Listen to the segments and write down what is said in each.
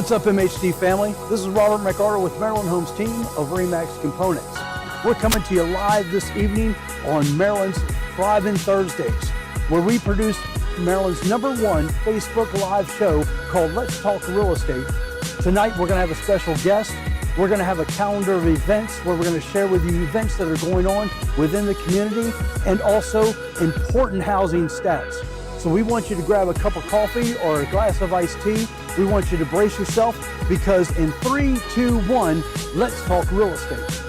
What's up, MHD family? This is Robert McArtor with Maryland Homes team of REMAX Components. We're coming to you live this evening on Maryland's Thriving Thursdays, where we produce Maryland's #1 Facebook Live show called Let's Talk Real Estate. Tonight, we're going to have a special guest. We're going to have a calendar of events where we're going to share with you events that are going on within the community and also important housing stats. So we want you to grab a cup of coffee or a glass of iced tea. We want you to brace yourself because in 3, 2, 1, let's talk real estate.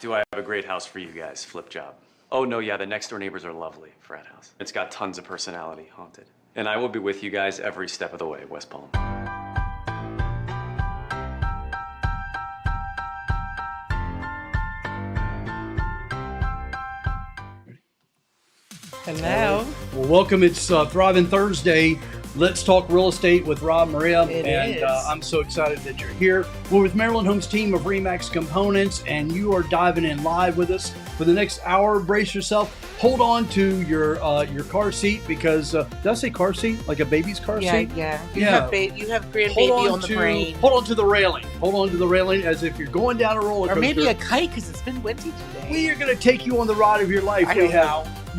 Do I have a great house for you guys, flip job. Oh no, yeah, the next door neighbors are lovely, frat house. It's got tons of personality, haunted. And I will be with you guys every step of the way, West Palm. Hello. Well, welcome. It's Thriving Thursday. Let's talk real estate with Rob, Maria, and I'm so excited that you're here. We're with Maryland Homes team of REMAX Components, and you are diving in live with us for the next hour. Brace yourself. Hold on to your car seat because did I say car seat? Like a baby's car seat? Yeah. You have grandbaby on the brain. Hold on to the railing. Hold on to the railing as if you're going down a roller coaster. Or maybe a kite because it's been windy today. We are going to take you on the ride of your life.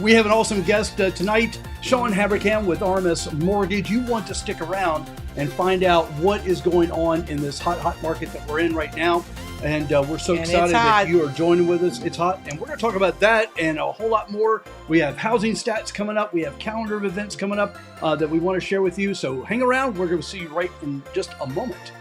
We have an awesome guest tonight, Shaun Haberkam with RMS Mortgage. You want to stick around and find out what is going on in this hot market that we're in right now. And we're so excited that you are joining with us. It's hot. And we're going to talk about that and a whole lot more. We have housing stats coming up. We have calendar of events coming up that we want to share with you. So hang around. We're going to see you right in just a moment.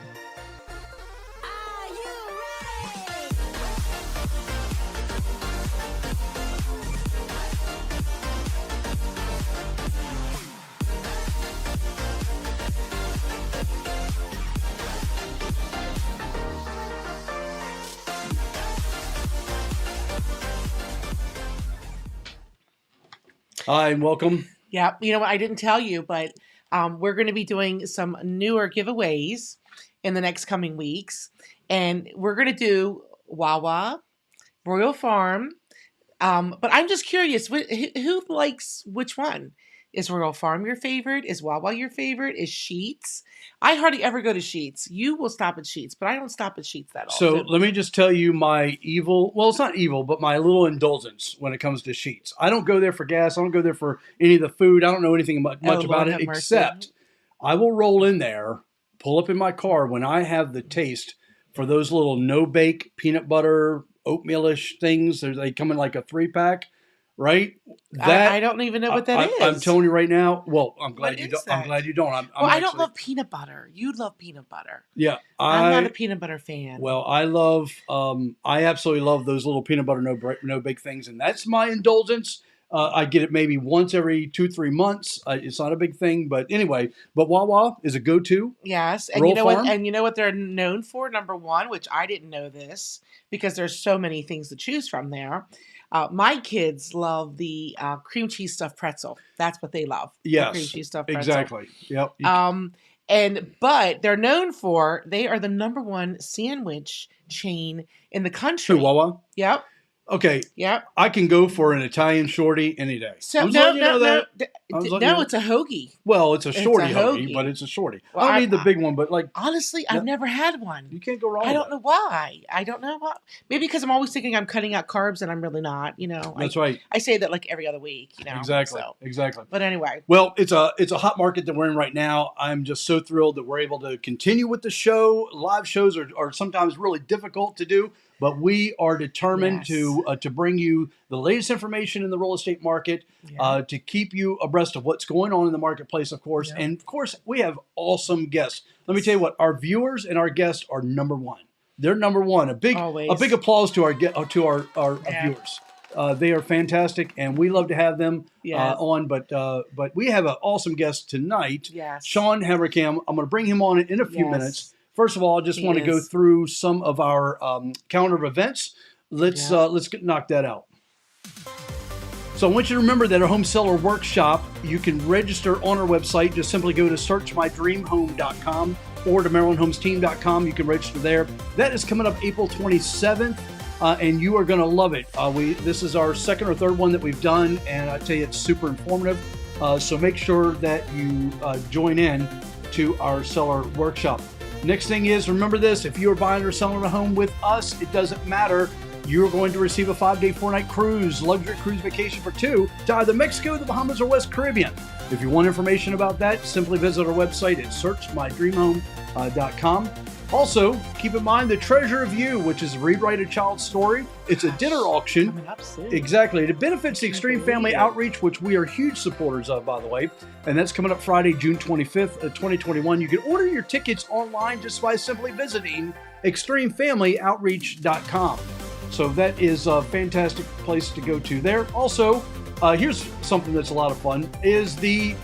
Hi, and welcome. Yeah, you know what? I didn't tell you, but we're going to be doing some newer giveaways in the next coming weeks. And we're going to do Wawa, Royal Farm. But I'm just curious, who likes which one? Is Royal Farm your favorite? Is Wawa your favorite? Is Sheetz? I hardly ever go to Sheetz. You will stop at Sheetz, but I don't stop at Sheetz that often. So let me just tell you my evil, well, it's not evil, but my little indulgence when it comes to Sheetz. I don't go there for gas. I don't go there for any of the food. I don't know anything much about it, except I will roll in there, pull up in my car when I have the taste for those little no-bake peanut butter, oatmeal-ish things. They come in like a 3-pack. Right? That I don't even know what that is. I'm telling you right now. Well, I'm glad you don't. I'm glad you don't. I don't love peanut butter. You love peanut butter. Yeah, I'm not a peanut butter fan. Well, I love. I absolutely love those little peanut butter no bake things, and that's my indulgence. I get it maybe once every 2-3 months. It's not a big thing, but anyway. But Wawa is a go-to. Yes, and you know what? And you know what they're known for? Number one, which I didn't know this because there's so many things to choose from there. My kids love the cream cheese stuffed pretzel. That's what they love. Yes, the cream cheese stuffed pretzel. Exactly. Yep. But they're known for, they are the #1 sandwich chain in the country. Who, Wawa? Yep. Okay. Yep. I can go for an Italian shorty any day. So it's a hoagie. Well, it's a shorty hoagie, but it's a shorty. Well, I don't need the big one, but like honestly, I've never had one. You can't go wrong. I don't know why. I don't know why. Maybe because I'm always thinking I'm cutting out carbs and I'm really not. You know. That's right. I say that like every other week. You know. Exactly. Exactly. But anyway. Well, it's a hot market that we're in right now. I'm just so thrilled that we're able to continue with the show. Live shows are sometimes really difficult to do. But we are determined to bring you the latest information in the real estate market, to keep you abreast of what's going on in the marketplace, of course. Yeah. And, of course, we have awesome guests. Let me tell you what, our viewers and our guests are #1. They're #1. A big applause to our viewers. They are fantastic, and we love to have them on. But we have an awesome guest tonight, Shaun Haberkam. I'm going to bring him on in a few minutes. First of all, I just want to go through some of our calendar of events. Let's knock that out. So I want you to remember that our home seller workshop, you can register on our website. Just simply go to searchmydreamhome.com or to MarylandHomesTeam.com. You can register there. That is coming up April 27th, and you are going to love it. This is our second or third one that we've done, and I tell you, it's super informative. So make sure that you join in to our seller workshop. Next thing is, remember this, if you are buying or selling a home with us, it doesn't matter. You're going to receive a 5-day, 4-night cruise, luxury cruise vacation for 2 to either Mexico, the Bahamas, or West Caribbean. If you want information about that, simply visit our website at searchmydreamhome.com. Also, keep in mind the Treasure of You, which is Rewrite a Child's Story. It's a dinner auction. Coming up soon. Exactly. It benefits the Extreme Family Outreach, which we are huge supporters of, by the way. And that's coming up Friday, June 25th, 2021. You can order your tickets online just by simply visiting extremefamilyoutreach.com. So that is a fantastic place to go to there. Also, here's something that's a lot of fun, is the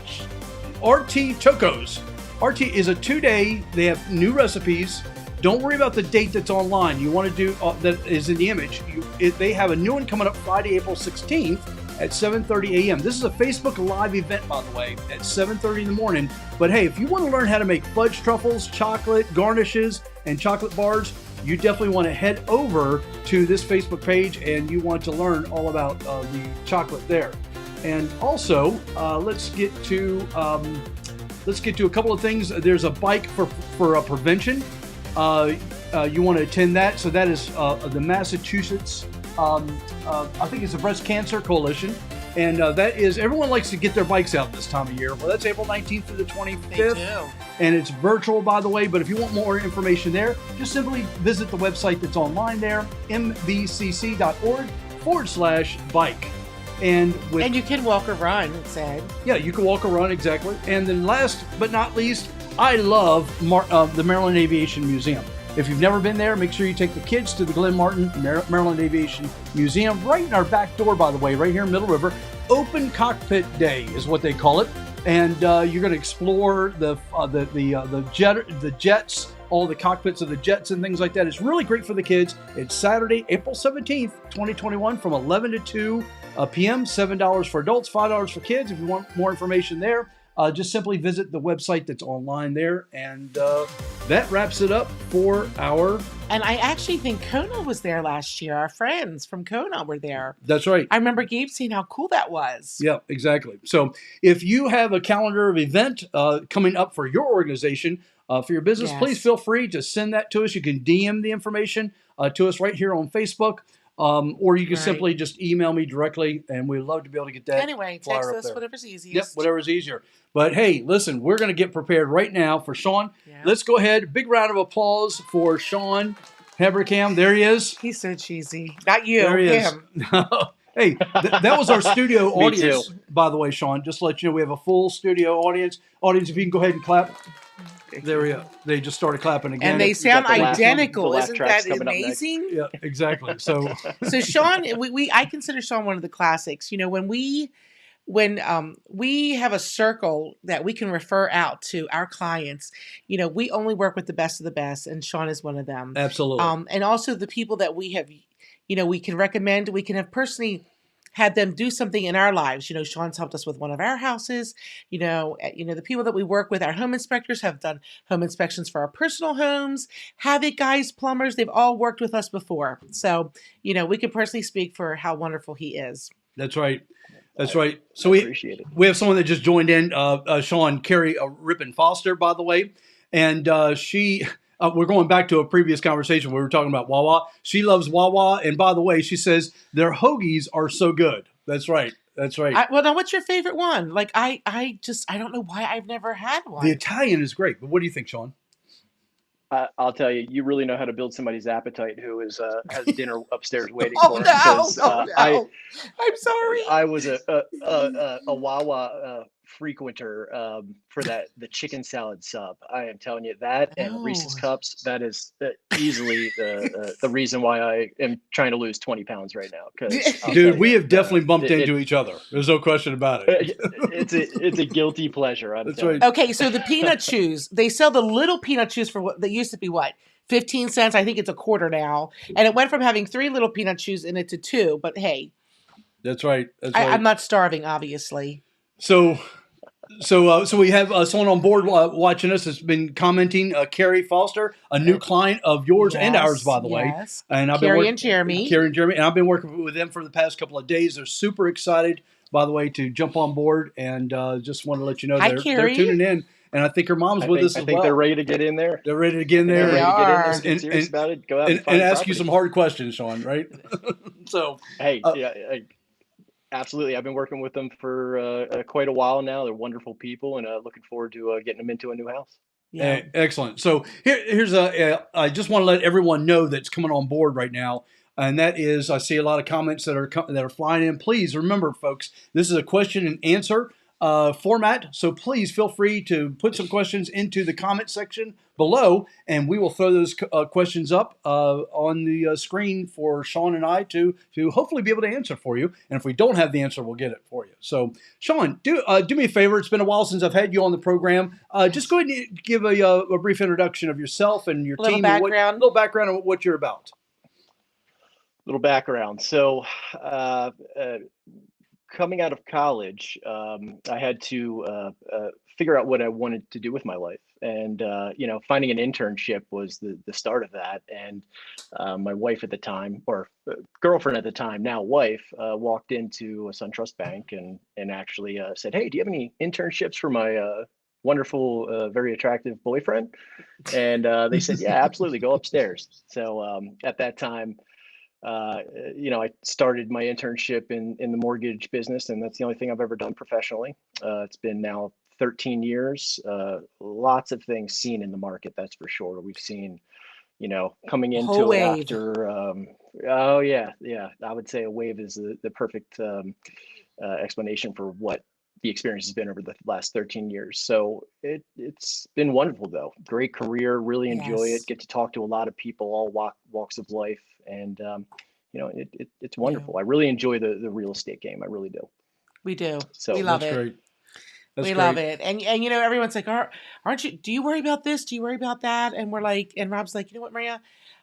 RT Tacos. RT is a 2-day, they have new recipes. Don't worry about the date that's online. You want to do, that is in the image. They have a new one coming up Friday, April 16th at 7:30 a.m. This is a Facebook Live event, by the way, at 7:30 in the morning. But hey, if you want to learn how to make fudge truffles, chocolate garnishes, and chocolate bars, you definitely want to head over to this Facebook page and you want to learn all about the chocolate there. And also, let's get to a couple of things. There's a bike for prevention. You want to attend that. So that is the Massachusetts, I think it's the Breast Cancer Coalition. And that is, everyone likes to get their bikes out this time of year. Well, that's April 19th through the 25th. They do. And it's virtual, by the way. But if you want more information there, just simply visit the website that's online there, mbcc.org/bike. And you can walk or run, it said. Yeah, you can walk or run, exactly. And then last but not least, I love the Maryland Aviation Museum. If you've never been there, make sure you take the kids to the Glenn Martin Maryland Aviation Museum, right in our back door, by the way, right here in Middle River. Open Cockpit Day is what they call it. and you're going to explore the jets, all the cockpits of the jets and things like that. It's really great for the kids. It's Saturday, April 17th, 2021, from 11 to 2 p.m. $7 for adults, $5 for kids. If you want more information there, just simply visit the website that's online there. And that wraps it up for our... And I actually think Kona was there last year. Our friends from Kona were there. That's right. I remember Gabe seeing how cool that was. Yeah, exactly. So if you have a calendar of event coming up for your organization, for your business, please feel free to send that to us. You can DM the information to us right here on Facebook. Or you can simply just email me directly, and we'd love to be able to get that. Anyway, text us, whatever's easiest. Yep, whatever's easier. But hey, listen, we're going to get prepared right now for Shaun. Yeah. Let's go ahead. Big round of applause for Shaun Haberkam. There he is. He's so cheesy. Not you, there he him. Is. Hey, that was our studio audience, by the way, Shaun. Just to let you know, we have a full studio audience. Audience, if you can go ahead and clap. There we go. They just started clapping again. And they sound identical. Isn't that amazing? Yeah, exactly. So Shaun, I consider Shaun one of the classics. You know, when we have a circle that we can refer out to our clients, you know, we only work with the best of the best, and Shaun is one of them. Absolutely. And also the people that we have, you know, we can recommend, we can have personally had them do something in our lives. You know, Shaun's helped us with one of our houses. You know, the people that we work with, our home inspectors, have done home inspections for our personal homes. Havoc guys, plumbers, they've all worked with us before. So, you know, we can personally speak for how wonderful he is. That's right. That's right. So we have someone that just joined in, Shaun, Carrie Rippin Foster, by the way. And she... we're going back to a previous conversation where we were talking about Wawa. She loves Wawa. And by the way, she says their hoagies are so good. That's right. That's right. Well, now what's your favorite one? Like, I don't know why I've never had one. The Italian is great. But what do you think, Shaun? I'll tell you, you really know how to build somebody's appetite who has dinner upstairs waiting for him. No. I'm sorry. I was a Wawa frequenter for the chicken salad sub. I am telling you that, and Reese's Cups. That is easily the reason why I am trying to lose 20 pounds right now. Dude, we have definitely bumped into each other. There's no question about it. It's a guilty pleasure. That's right. Okay, so the peanut chews, they sell the little peanut chews for what they used to be 15 cents. I think it's a quarter now, and it went from having 3 little peanut chews in it to 2. But hey, that's right. I'm not starving, obviously. So we have someone on board watching us that's been commenting, Carrie Foster, a new client of yours and ours, by the way. And Carrie and Jeremy. And I've been working with them for the past couple of days. They're super excited, by the way, to jump on board, and just want to let you know they're tuning in. And I think her mom's with us as well. I think they're ready to get in there. They're ready to get in there. They are. Get serious about it. Go out and ask you some hard questions, Shaun, right? So hey, absolutely. I've been working with them for quite a while now. They're wonderful people, and looking forward to getting them into a new house. Yeah. Excellent. So here's I just want to let everyone know that's coming on board right now. And that is, I see a lot of comments that are flying in. Please remember, folks, this is a question and answer format. So please feel free to put some questions into the comment section below, and we will throw those questions up on the screen for Shaun and I to hopefully be able to answer for you. And if we don't have the answer, we'll get it for you. So Shaun, do me a favor. It's been a while since I've had you on the program. Just go ahead and give a brief introduction of yourself and your team. A little background on what you're about. Little background. So coming out of college, I had to figure out what I wanted to do with my life. And, finding an internship was the start of that. And my wife at the time, or girlfriend at the time, now wife, walked into a SunTrust bank and actually said, "Hey, do you have any internships for my wonderful, very attractive boyfriend?" And they said, "Yeah, absolutely. Go upstairs." So at that time, I started my internship in the mortgage business, and that's the only thing I've ever done professionally. It's been now 13 years, lots of things seen in the market. That's for sure. We've seen, coming into it after, I would say a wave is the perfect explanation for what the experience has been over the last 13 years. So it's been wonderful though. Great career, really enjoy it. Get to talk to a lot of people, all walks of life. And, it's wonderful. I really enjoy the real estate game. I really do. We do. So we love it. Great. We love it. And you know, everyone's like, aren't you, do you worry about this? Do you worry about that? And we're like, and Rob's like, you know what, Maria?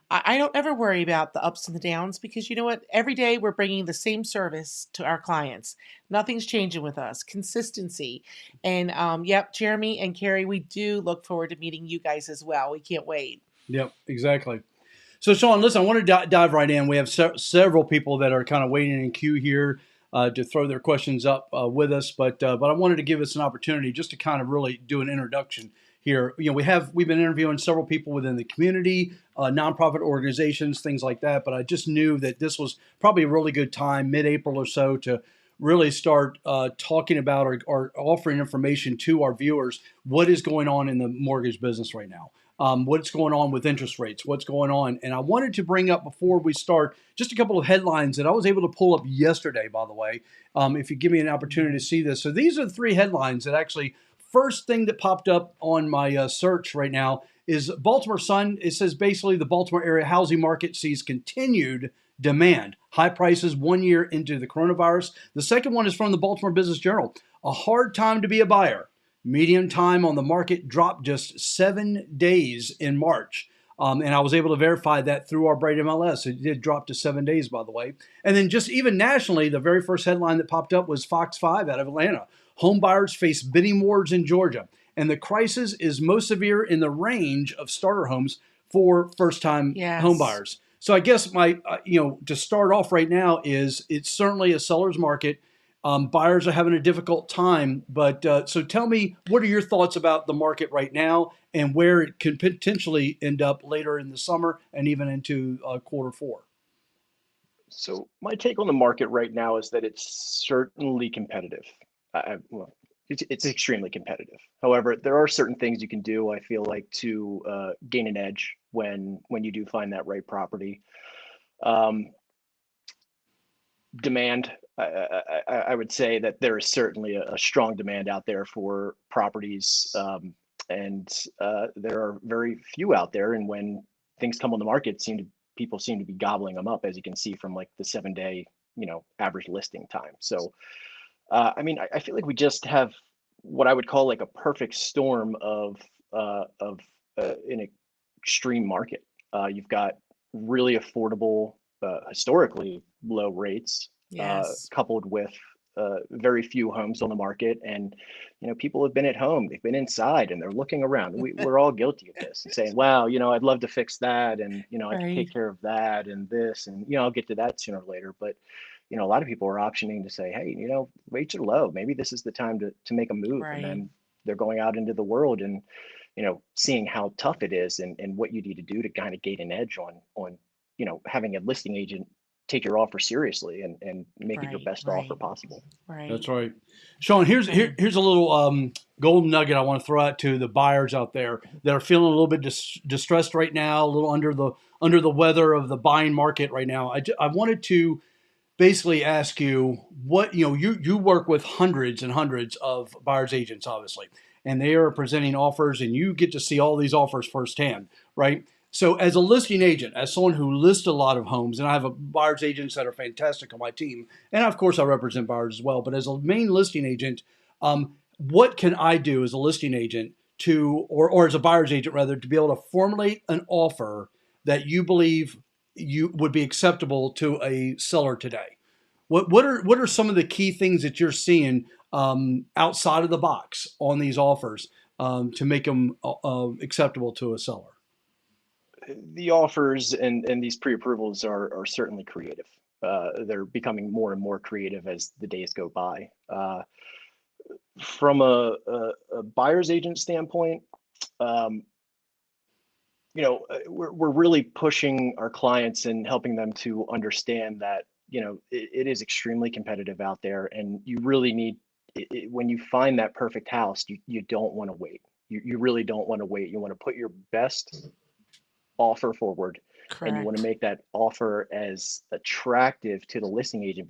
I don't ever worry about the ups and the downs because you know what? Every day we're bringing the same service to our clients. Nothing's changing with us. Consistency. And yep, Jeremy and Carrie, we do look forward to meeting you guys as well. We can't wait. Yep, exactly. So, Shaun, listen, I want to dive right in. We have several people that are kind of waiting in queue here to throw their questions up with us, but I wanted to give us an opportunity just to kind of really do an introduction here. You know, we've been interviewing several people within the community, nonprofit organizations, things like that, but I just knew that this was probably a really good time, mid-April or so, to really start talking about or offering information to our viewers, what is going on in the mortgage business right now. What's going on with interest rates, what's going on. And I wanted to bring up before we start just a couple of headlines that I was able to pull up yesterday, by the way, if you give me an opportunity to see this. So these are the three headlines that actually, first thing that popped up on my search right now is Baltimore Sun. It says basically the Baltimore area housing market sees continued demand, high prices 1 year into the coronavirus. The second one is from the Baltimore Business Journal. A hard time to be a buyer. Median time on the market dropped just 7 days in March. And I was able to verify that through our Bright MLS. It did drop to 7 days, by the way. And then just even nationally, the very first headline that popped up was Fox 5 out of Atlanta. Home buyers face bidding wars in Georgia. And the crisis is most severe in the range of starter homes for first-time home buyers. So I guess my, to start off right now is it's certainly a seller's market. Buyers are having a difficult time, but so tell me, what are your thoughts about the market right now and where it could potentially end up later in the summer and even into Q4? So my take on the market right now is that it's certainly competitive. Well, it's extremely competitive. However, there are certain things you can do, I feel like, to gain an edge when you do find that right property. Demand. I would say that there is certainly a strong demand out there for properties, and there are very few out there. And when things come on the market, people seem to be gobbling them up, as you can see from like the 7 day, average listing time. So, I mean, I feel like we just have what I would call like a perfect storm of an extreme market. You've got really affordable, historically low rates. Coupled with very few homes on the market, and people have been at home, they've been inside, and they're looking around. We're all guilty of this and saying, "Wow, I'd love to fix that, and I can take care of that, and this, and I'll get to that sooner or later." But a lot of people are optioning to say, "Hey, rates are low. Maybe this is the time to make a move." And then they're going out into the world and seeing how tough it is, and what you need to do to kind of gain an edge on having a listing agent take your offer seriously and make it your best offer possible. That's right. Shaun, here's a little golden nugget I want to throw out to the buyers out there that are feeling a little bit distressed right now, a little under the weather of the buying market right now. I wanted to basically ask you what, you work with hundreds and hundreds of buyers agents, obviously, and they are presenting offers, and you get to see all these offers firsthand, right? So as a listing agent, as someone who lists a lot of homes, and I have buyer's agents that are fantastic on my team, and of course I represent buyers as well, but as a main listing agent, what can I do as a listing agent or as a buyer's agent rather, to be able to formulate an offer that you believe you would be acceptable to a seller today? What are some of the key things that you're seeing outside of the box on these offers to make them acceptable to a seller? The offers and these pre-approvals are certainly creative. They're becoming more and more creative as the days go by. From a buyer's agent standpoint, we're really pushing our clients and helping them to understand that it is extremely competitive out there, and you really need when you find that perfect house, you don't want to wait. You really don't want to wait. You want to put your best offer forward. Correct. And you want to make that offer as attractive to the listing agent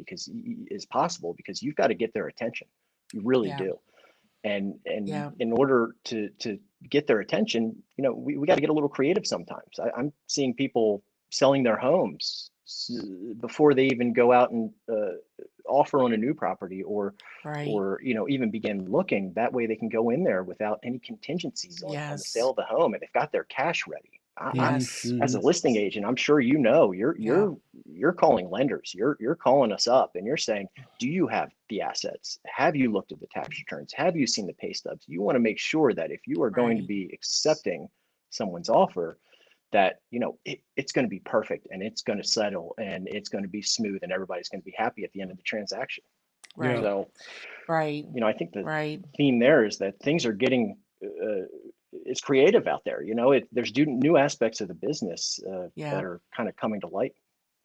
as possible, because you've got to get their attention. You really do. And in order to get their attention, we got to get a little creative sometimes. I'm seeing people selling their homes before they even go out and offer on a new property Right. or even begin looking. That way they can go in there without any contingencies on the Yes. sale of the home, and they've got their cash ready. Yes. As a listing agent, I'm sure you're Yeah. you're calling lenders, you're calling us up, and you're saying, do you have the assets? Have you looked at the tax returns? Have you seen the pay stubs? You want to make sure that if you are going to Right. be accepting someone's offer, that it's going to be perfect, and it's going to settle, and it's going to be smooth, and everybody's going to be happy at the end of the transaction. Yeah. Right. So Right. I think the Right. theme there is that things are getting it's creative out there. There's new aspects of the business Yeah. that are kind of coming to light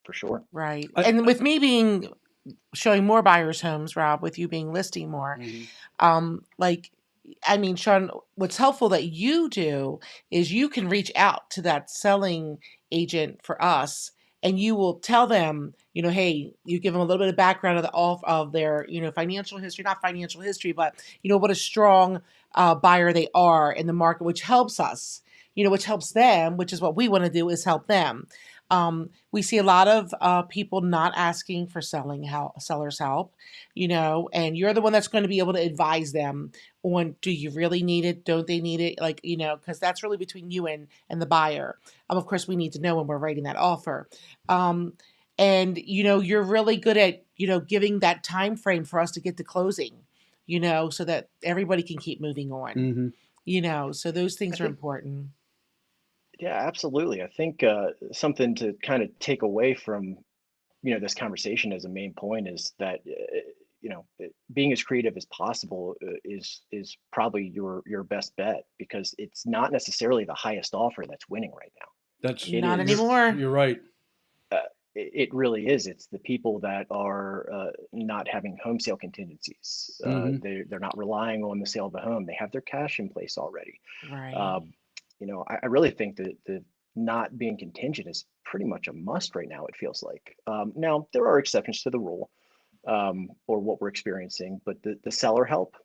for sure. Right. I- And with me showing more buyers homes, Rob, with you being listing more, like, I mean, Shaun, what's helpful that you do is you can reach out to that selling agent for us, and you will tell them, hey, you give them a little bit of background of their, financial history, not financial history, but what a strong buyer they are in the market, which helps us, which helps them, which is what we want to do, is help them. We see a lot of people not asking for seller's help, and you're the one that's going to be able to advise them on, do you really need it? Don't they need it? Like, because that's really between you and the buyer. Of course, we need to know when we're writing that offer. And, you're really good at, giving that time frame for us to get to closing, so that everybody can keep moving on, so those things are important. Yeah, absolutely. I think something to kind of take away from this conversation as a main point is that being as creative as possible is probably your best bet, because it's not necessarily the highest offer that's winning right now. That's It Not is. anymore. You're right. It really is. It's the people that are not having home sale contingencies. They're not relying on the sale of the home. They have their cash in place already. Right. I really think that the not being contingent is pretty much a must right now, it feels like. Now, there are exceptions to the rule, or what we're experiencing, but the seller help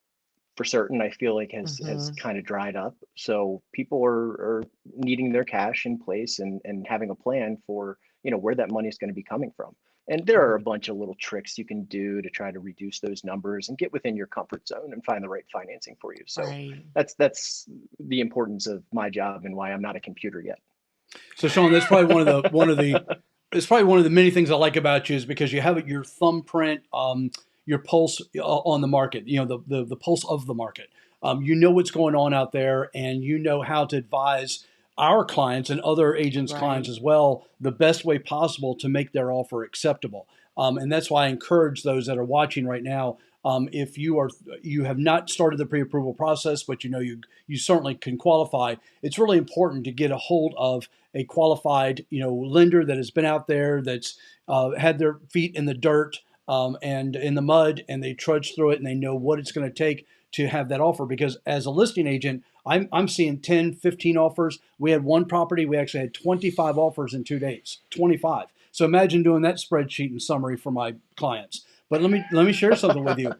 for certain, I feel like has kind of dried up. So people are needing their cash in place and having a plan for, where that money is going to be coming from. And there are a bunch of little tricks you can do to try to reduce those numbers and get within your comfort zone and find the right financing for you. So Right. that's the importance of my job and why I'm not a computer yet. So Shaun, that's probably it's probably one of the many things I like about you, is because you have your thumbprint, your pulse on the market, the pulse of the market. You know what's going on out there, and you know how to advise our clients and other agents' clients as well the best way possible to make their offer acceptable. And that's why I encourage those that are watching right now. If you have not started the pre-approval process, but you certainly can qualify, it's really important to get a hold of a qualified lender that has been out there, that's had their feet in the dirt and in the mud, and they trudge through it, and they know what it's going to take to have that offer. Because as a listing agent, I'm seeing 10, 15 offers. We had one property, we actually had 25 offers in 2 days, 25. So imagine doing that spreadsheet and summary for my clients. But let me share something with you.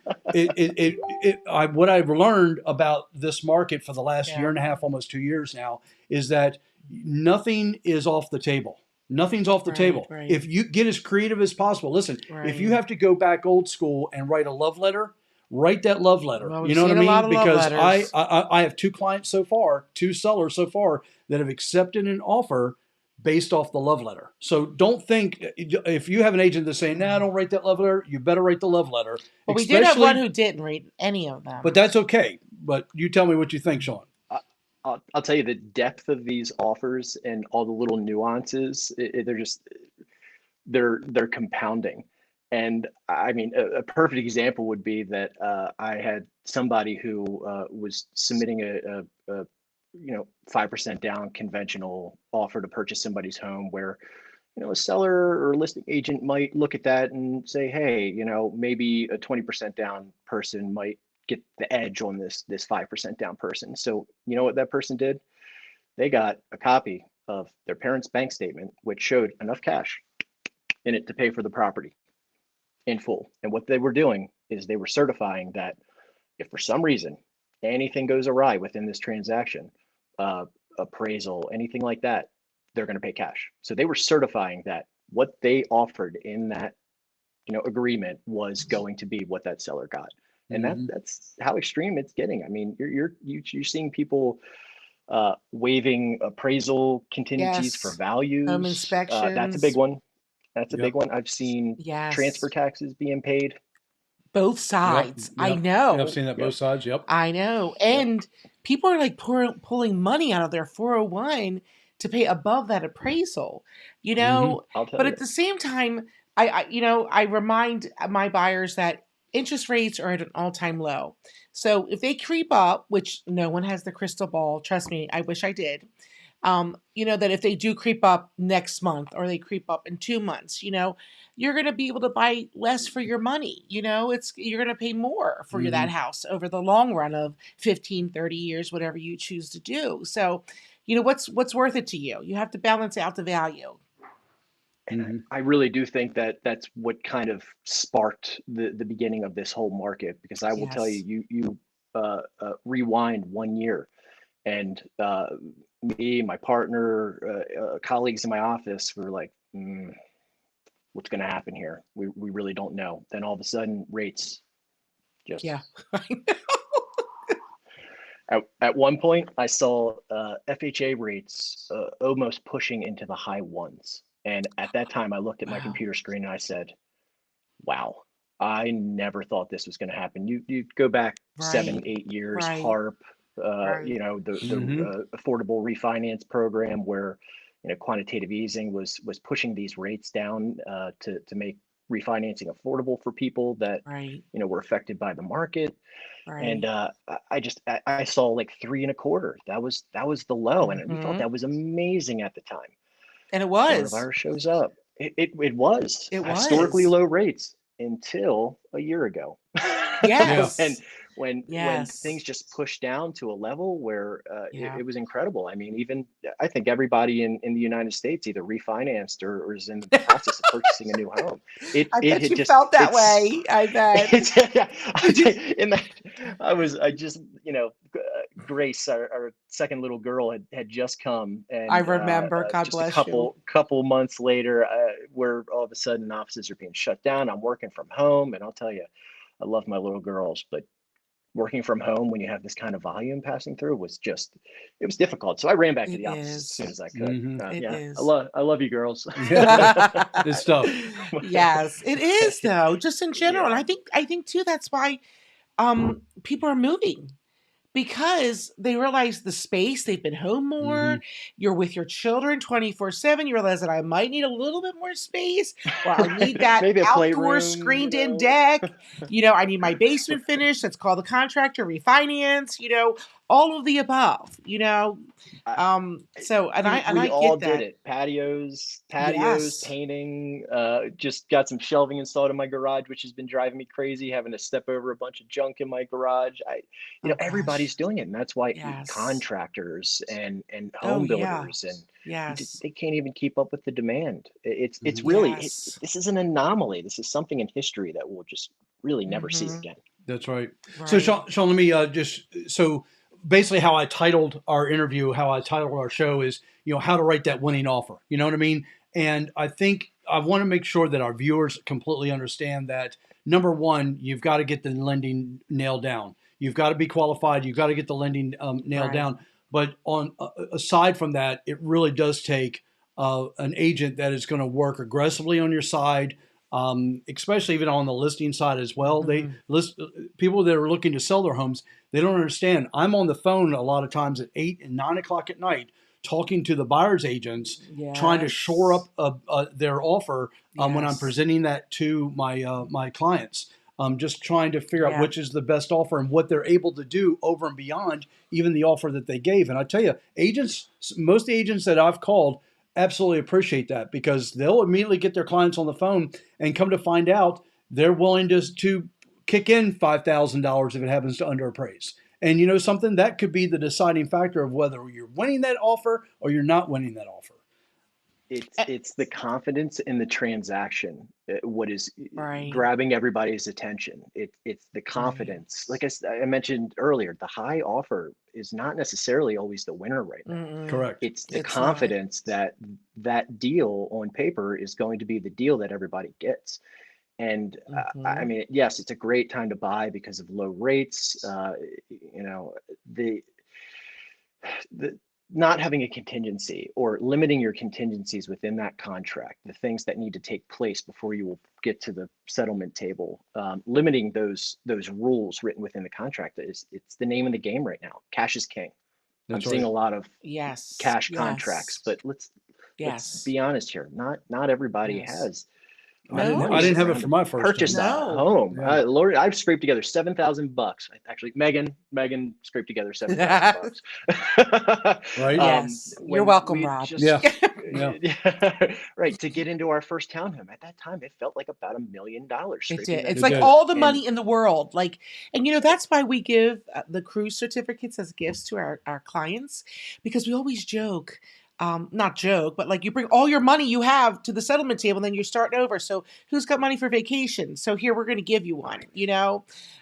What I've learned about this market for the last year and a half, almost 2 years now, is that nothing is off the table. Nothing's off the table. Right. If you get as creative as possible, listen, if you have to go back old school and write a love letter, write that love letter. Well, You know what I a lot mean? of love Because letters. I have two clients so far, two sellers so far, that have accepted an offer based off the love letter. So don't think, if you have an agent that's saying, "Nah, don't write that love letter," you better write the love letter. But we did have one who didn't read any of them. But that's okay. But you tell me what you think, Shaun. I'll tell you, the depth of these offers and all the little nuances, they're compounding. And I mean, a perfect example would be that I had somebody who was submitting a 5% down conventional offer to purchase somebody's home, where a seller or listing agent might look at that and say, hey, maybe a 20% down person might get the edge on this 5% down person. So you know what that person did? They got a copy of their parents' bank statement, which showed enough cash in it to pay for the property in full. And what they were doing is they were certifying that if for some reason anything goes awry within this transaction, appraisal, anything like that, they're going to pay cash. So they were certifying that what they offered in that agreement was going to be what that seller got. And Mhm. that's how extreme it's getting. I mean, you're seeing people waiving appraisal contingencies for Yes. Home values. That's a big inspections. one. That's a big Yep. one. I've seen transfer Yes. taxes being paid. Both Yep. sides. I Yep. Yeah, I've know. seen that Yep. both sides. Yep. I know. Yep. And people are like pulling money out of their 401 to pay above that appraisal, Mhm. I'll tell but you. at the same time, I remind my buyers that interest rates are at an all-time low. So if they creep up, which no one has the crystal ball, trust me, I wish I did. That if they do creep up next month or they creep up in 2 months, you're going to be able to buy less for your money. You're going to pay more for that Mhm. house over the long run of 15, 30 years, whatever you choose to do. So, what's worth it to you? You have to balance out the value. And Mhm. I really do think that that's what kind of sparked the beginning of this whole market, because I will tell Yes. you, rewind 1 year, and me, my partner, colleagues in my office were like, what's going to happen here? We really don't know. Then all of a sudden, rates Yeah. just at one point, I saw FHA rates almost pushing into the high ones. And at that time, I looked at my Wow. computer screen and I said, wow, I never thought this was going to happen. You go back Right. 7, 8 years, Right. HARP, Right. Mhm. the affordable refinance program, where quantitative easing was pushing these rates down to make refinancing affordable for people that Right. were affected by the market. And Right. I saw like 3.25. That was the low, and we thought Hmm. that was amazing at the time. And it was. Coronavirus shows up. It was It historically was. low rates until a year ago, Yeah. when Yes. when things Yes. just pushed down to a level where Yeah. it was incredible. I mean, even I think everybody in the United States either refinanced or is in the process of purchasing a new home. I It bet had you just felt that way. I bet. it's yeah, in that I just Grace, our second little girl, had just come, I and remember. God just a bless you. couple months later, where all of a sudden offices are being shut down. I'm working from home, and I'll tell you, I love my little girls, but working from home when you have this kind of volume passing through it was difficult. So I ran back to It the office as is. soon as I could. Mhm. It Yeah, is. I love you, girls. Yeah. It's tough. Yes, it is though, just in general. And Yeah. I think too that's why people are moving because they realize the space, they've been home more, Mhm. you're with your children 24/7, you realize that I might need a little bit more space, or I need that Maybe a outdoor playroom, screened-in deck, I need my basement finished, let's call the contractor, refinance, all of the above, I, so and I we all get did that. it. Patios, Yes. painting. Just got some shelving installed in my garage, which has been driving me crazy. Having to step over a bunch of junk in my garage. Oh Everybody's gosh. doing it, and that's why Yes. contractors and Oh home yeah. builders and Yes. they can't even keep up with the demand. It's Mhm. really Yes. this is an anomaly. This is something in history that we'll just really never see Mhm. again. That's right. So, Right. Shaun, let me so basically how I titled our interview, how I titled our show is, how to write that winning offer. You know what I mean? And I think I want to make sure that our viewers completely understand that number one, you've got to get the lending nailed down. You've got to be qualified. You've got to get the lending nailed Right. down. But on aside from that, it really does take an agent that is going to work aggressively on your side, especially even on the listing side as well. They Mhm. list people that are looking to sell their homes. They don't understand. I'm on the phone a lot of times at 8 and 9 o'clock at night, talking to the buyer's agents, trying to shore Yes. up their offer when I'm Yes. presenting that to my clients. Just trying to figure out Yeah. which is the best offer and what they're able to do over and beyond even the offer that they gave. And I tell you, most agents that I've called absolutely appreciate that because they'll immediately get their clients on the phone and come to find out they're willing to kick in $5,000 if it happens to underappraise. And you know something, that could be the deciding factor of whether you're winning that offer or you're not winning that offer. Eh, It's the confidence in the transaction, what is Right. grabbing everybody's attention. It's the Right. confidence. Like I mentioned earlier, the high offer is not necessarily always the winner right now. Mm-mm. Correct. It's the It's not. confidence that that deal on paper is going to be the deal that everybody gets. And I Mm-hmm. mean, yes, it's a great time to buy because of low rates. You know, the not having a contingency or limiting your contingencies within that contract, the things that need to take place before you will get to the settlement table, limiting those rules written within the contract it's the name of the game right now. Cash is king. I'm That's seeing right. a lot of Yes. cash contracts, Yes. but let's Yes. be honest here. Not everybody Yes. has I money No. didn't sitting have it around for to my first purchase home. a No. home. Yeah. Lord, I've scraped together $7,000. Actually, Megan scraped together $7,000. Right. Yes. You're When welcome, we Rob. just Yeah. Yeah. right to get into our first townhome at that time, it felt like about $1 million It scraping did. that It's It like did. together. all the And money in the world. Like, and that's why we give the cruise certificates as gifts to our clients, because we always joke, not joke, but like you bring all your money you have to the settlement table and then you're starting over. So who's got money for vacation? So here we're going to give you one,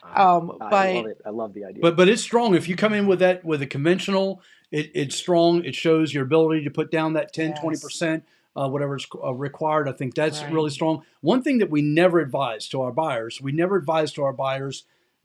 I love but it. I love the idea. But it's strong. If you come in with a conventional, it's strong. It shows your ability to put down that 10, yes, 20%, whatever is required. I think that's really right. strong. One thing that we never advise to our buyers,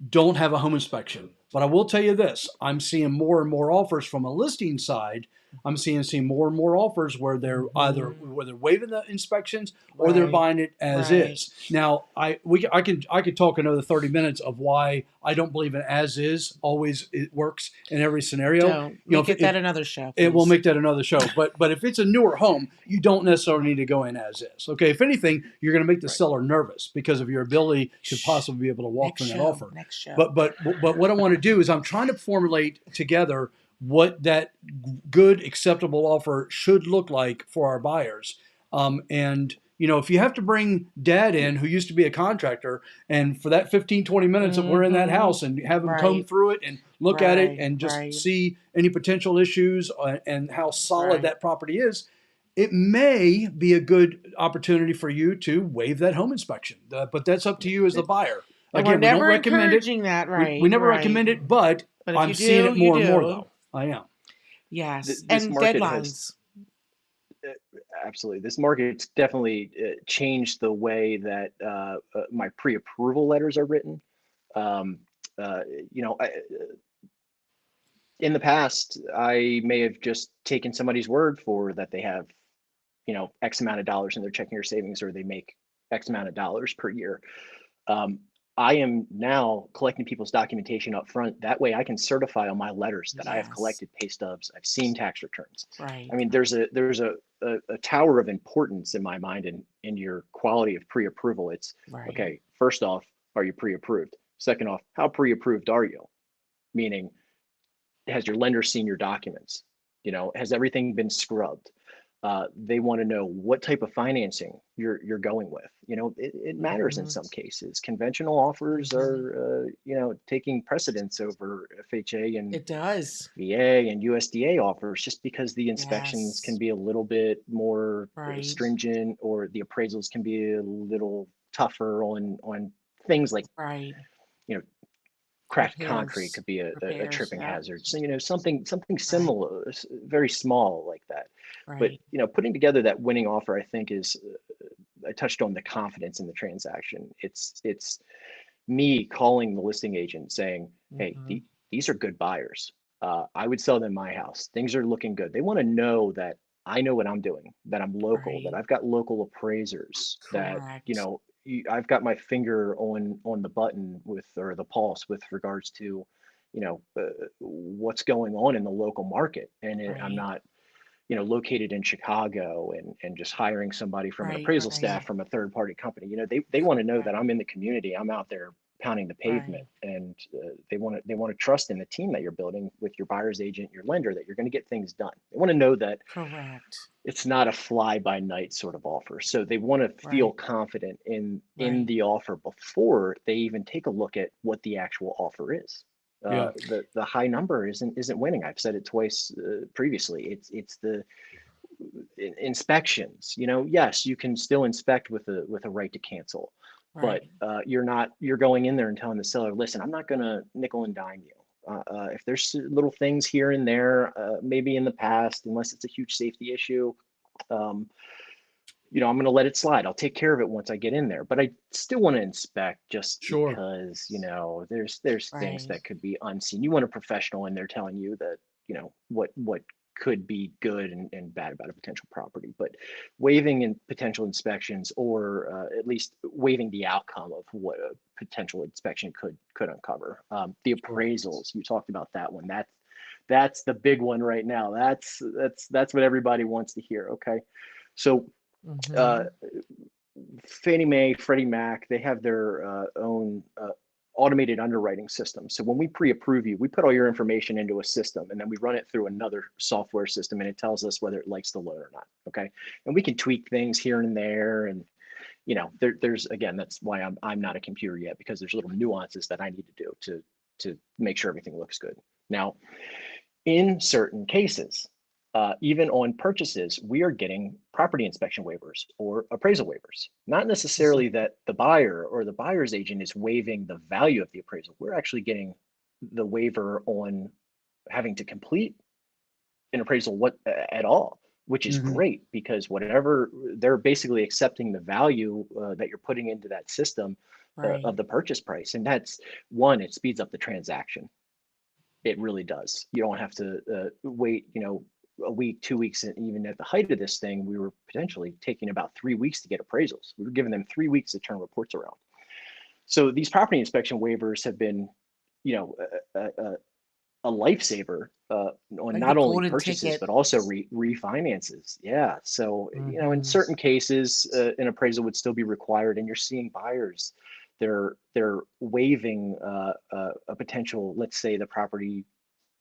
don't have a home inspection. But I will tell you this, I'm seeing more and more offers from a listing side. I'm seeing more and more offers where they're either waiving the inspections or they're Right. buying it as Right. is. Now, I could talk another 30 minutes of why I don't believe in as is always it works in every scenario. Don't make it that another show. It will Please. make that another show. But if it's a newer home, you don't necessarily need to go in as is. Okay, if anything, you're going to make the Right. seller nervous because of your ability to possibly be able to walk from that offer. Next show. But what I want to do is I'm trying to formulate together what that good acceptable offer should look like for our buyers. And if you have to bring dad in who used to be a contractor, and for that 15, 20 minutes that we're in that house and have him comb Right. through it and look at it Right. and just Right. see any potential issues and how solid Right. that property is, it may be a good opportunity for you to waive that home inspection. But that's up to you as the buyer. And we're Again, we don't never recommend it. encouraging that, right? We never right. recommend it, but But if I'm you seeing do, it more you and more, do. though. I am. Yes. This And market deadlines. Absolutely. This market's definitely changed the way that my pre-approval letters are written. Um, you know, in the past, I may have just taken somebody's word for that they have, X amount of dollars in their checking or savings, or they make X amount of dollars per year. I am now collecting people's documentation up front. That way I can certify on my letters that I have Yes. collected pay stubs, I've seen tax returns. Right. I mean, there's a tower of importance in my mind in your quality of pre-approval. It's Right. okay, first off, are you pre-approved? Second off, how pre-approved are you? Meaning, has your lender seen your documents? Has everything been scrubbed? They want to know what type of financing you're going with. It matters in some cases. Conventional offers are, taking precedence over FHA and It does. VA and USDA offers, just because the inspections Yes. can be a little bit more Right. stringent, or the appraisals can be a little tougher on things like, Right. cracked Repairs. concrete could be a Repairs, tripping yeah. hazard. So, something similar, very small like that. But, Right. putting together that winning offer, I think is, I touched on the confidence in the transaction. It's me calling the listing agent saying, hey, these are good buyers. I would sell them my house. Things are looking good. They want to know that I know what I'm doing, that I'm local, that Right. I've got local appraisers, that, Correct. I've got my finger on the button or the pulse with regards to, what's going on in the local market. And I'm Right. not, located in Chicago and just hiring somebody from an Right. appraisal Right. staff from a third party company. They want to know that Right. I'm in the community. I'm out there pounding the pavement, Right. and they want to trust in the team that you're building with your buyer's agent, your lender, that you're going to get things done. They want to know that Correct. it's not a fly by night sort of offer. So they want to feel Right. confident in Right. the offer before they even take a look at what the actual offer is. Yeah. The high number isn't winning. I've said it twice previously. It's the inspections. Yes, you can still inspect with a right to cancel, but Right. you're going in there and telling the seller, listen, I'm not going to nickel and dime you. If there's little things here and there, maybe in the past, unless it's a huge safety issue, I'm going to let it slide. I'll take care of it once I get in there, but I still want to inspect just Sure. because, there's things Right. that could be unseen. You want a professional in there telling you that, what could be good and bad about a potential property, but waiving in potential inspections, or at least waiving the outcome of what a potential inspection could uncover. The Sure. appraisals, you talked about that one. That's the big one right now. That's what everybody wants to hear. Okay. So uh, Hmm. Fannie Mae, Freddie Mac, they have their own automated underwriting system. So when we pre-approve you, we put all your information into a system, and then we run it through another software system, and it tells us whether it likes the loan or not. Okay. And we can tweak things here and there. And, there's, again, that's why I'm not a computer yet, because there's little nuances that I need to do to make sure everything looks good. Now, in certain cases, even on purchases, we are getting property inspection waivers or appraisal waivers. Not necessarily that the buyer or the buyer's agent is waiving the value of the appraisal. We're actually getting the waiver on having to complete an appraisal at all, which is Hmm. great, because whatever they're basically accepting the value that you're putting into that system Right. of the purchase price. And that's one, it speeds up the transaction. It really does. You don't have to wait, a week, 2 weeks, and even at the height of this thing, we were potentially taking about 3 weeks to get appraisals. We were giving them 3 weeks to turn reports around. So these property inspection waivers have been, you know, a lifesaver on Like the not only golden purchases ticket. but also refinances. Yeah. So in Hmm. certain cases, an appraisal would still be required, and you're seeing buyers, they're waiving a potential. Let's say the property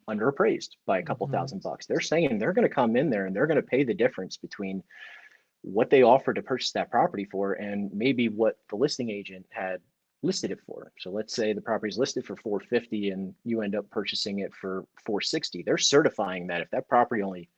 underappraised by a couple Hmm. $1,000. They're saying they're going to come in there and they're going to pay the difference between what they offered to purchase that property for and maybe what the listing agent had listed it for. So let's say the property is listed for 450 and you end up purchasing it for 460. They're certifying that if that property only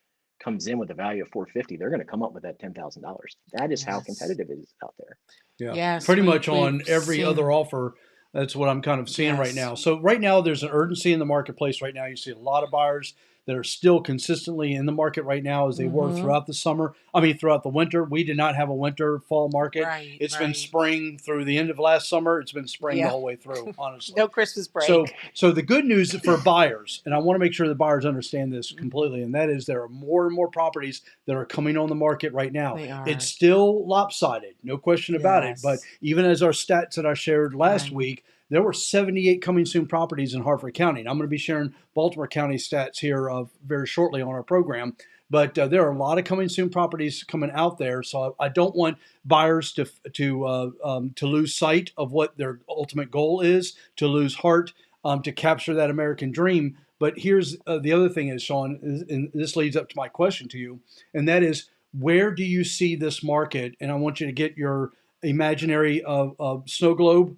comes in with a value of 450, they're going to come up with that $10,000. That is how Yes. competitive it is out there. Yeah, Yes, pretty much we've on every other seen. offer. That's what I'm kind of seeing right Yes. now. So right now, there's an urgency in the marketplace right now. You see a lot of buyers that are still consistently in the market right now as they were Hmm. throughout the summer. I mean, throughout the winter. We did not have a winter fall market. Right. It's been Right. spring through the end of last summer. It's been spring the Yeah. whole way through, honestly. No Christmas So, break. so the good news for buyers, and I want to make sure the buyers understand this completely, and that is there are more and more properties that are coming on the market right now. They It's are. still lopsided, no question about it. But Yes. even as our stats that I shared last Right. week, there were 78 coming soon properties in Harford County. And I'm going to be sharing Baltimore County stats here very shortly on our program. But there are a lot of coming soon properties coming out there, so I don't want buyers to lose sight of what their ultimate goal is, to lose heart, to capture that American dream. But here's the other thing is, Shaun, and this leads up to my question to you, and that is, where do you see this market? And I want you to get your imaginary snow globe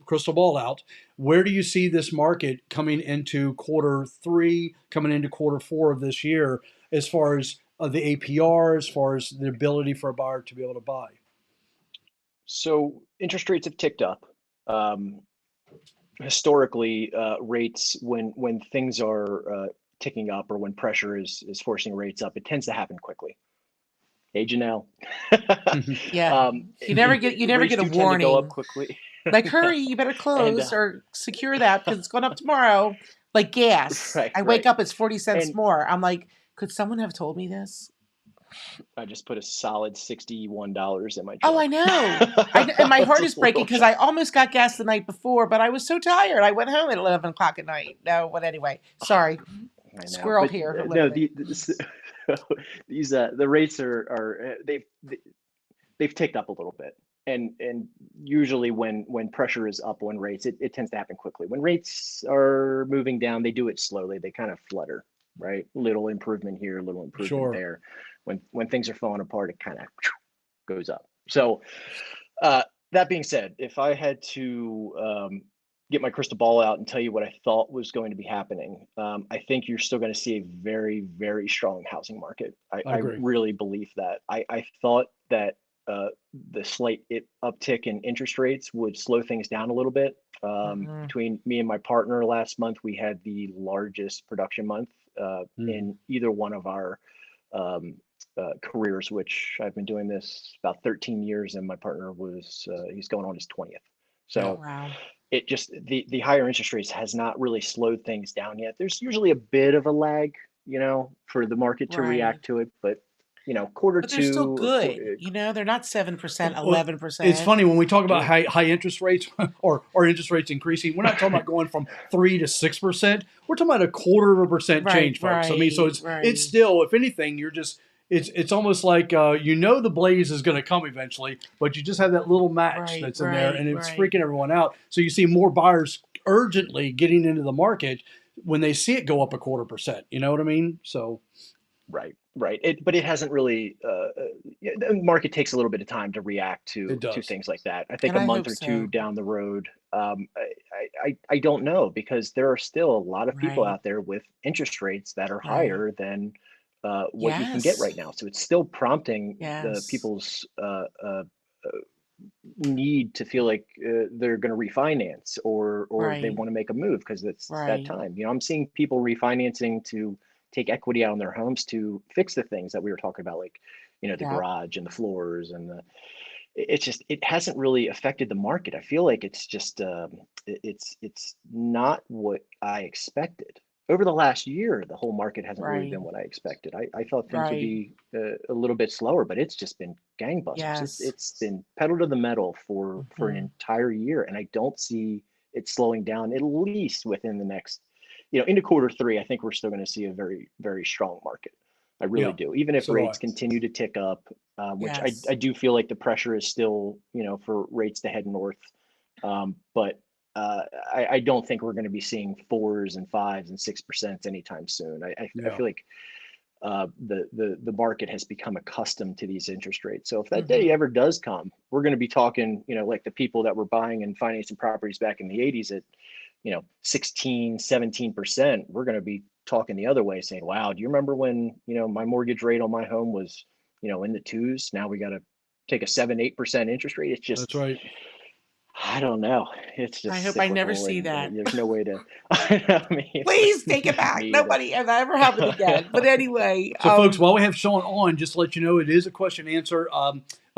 crystal ball out. Where do you see this market coming into quarter 3, coming into quarter 4 of this year, as far as the APR, as far as the ability for a buyer to be able to buy? So interest rates have ticked up. Um, Historically, rates, when things are ticking up, or when pressure is forcing rates up, it tends to happen quickly. Hey, Janelle. Yeah. um, You never Rates get a do tend to go up warning. quickly. Like, hurry, you better and close or secure that because it's going up tomorrow. Like gas. Right, I wake right. up, it's 40 cents And more. I'm like, could someone have told me this? I just put a solid $61 in my Oh, I truck. know. And my It's heart a is breaking little because shock. I almost got gas the night before, but I was so tired. I went home at 11 o'clock at night. No, but anyway, sorry. I know, Squirrel but here no, living it. these the rates are they've ticked up a little bit. And usually when pressure is up on rates, it tends to happen quickly. When rates are moving down, they do it slowly. They kind of flutter, right? Little improvement here, little improvement Sure. there. When things are falling apart, it kind of goes up. So uh, that being said, if I had to get my crystal ball out and tell you what I thought was going to be happening, I think you're still going to see a very, very strong housing market. I I agree. really believe that. I thought that uh, the slight uptick in interest rates would slow things down a little bit. Hmm. Between me and my partner last month, we had the largest production month Mm. in either one of our um, careers, which I've been doing this about 13 years, and my partner was he's going on his 20th. Yeah. So Wow. it just the higher interest rates has not really slowed things down yet. There's usually a bit of a lag, for the market to Right. react to it, but quarter But they're still two, good. They're not 7%, Well, 11%. it's funny when we talk about Yeah. high interest rates or interest rates increasing. We're not talking about going from 3 to 6%. We're talking about a 1/4% change, folks. I mean, so it's still, if anything, it's almost like the blaze is going to come eventually, but you just have that little match that's in there, and it's freaking everyone out. So you see more buyers urgently getting into the market when they see it go up a 1/4%. You know what I mean? So. Right. But it hasn't really. The market takes a little bit of time to react to things like that. I think And a I month hope or two so. down the road. I don't know, because there are still a lot of people Right. out there with interest rates that are Right. higher than what you can get right now. So it's still prompting the Yes. people's need to feel like they're going to refinance or they Right. want to make a move because it's that Right. time. I'm seeing people refinancing to take equity out on their homes to fix the things that we were talking about, like the Yep. garage and the floors and it hasn't really affected the market. I feel like it's just it's not what I expected. Over the last year, the whole market hasn't really Right. been what I expected. I thought things would Right. be a little bit slower, but it's just been gangbusters. Yes. It's been pedal to the metal for an entire year, and I don't see it slowing down, at least within the next, into quarter three. I think we're still going to see a very, very strong market. I really Yeah. do. Even if So do I. rates continue to tick up, which Yes. I do feel like the pressure is still, for rates to head north. But I don't think we're going to be seeing 4s and 5s and 6% anytime soon. I Yeah. feel like the market has become accustomed to these interest rates. So if that day ever does come, we're going to be talking, like the people that were buying and financing properties back in the 80s at 16, 17%. We're going to be talking the other way, saying, wow, do you remember when my mortgage rate on my home was in the 2s? Now we got to take a 7-8% interest rate. It's just, That's right. I don't know. It's just I hope I never cyclical, see and that. there's no way to. I mean, Please take it back. me either. Nobody ever happen again. But anyway, So, folks, while we have Shaun on, just to let you know, it is a question answer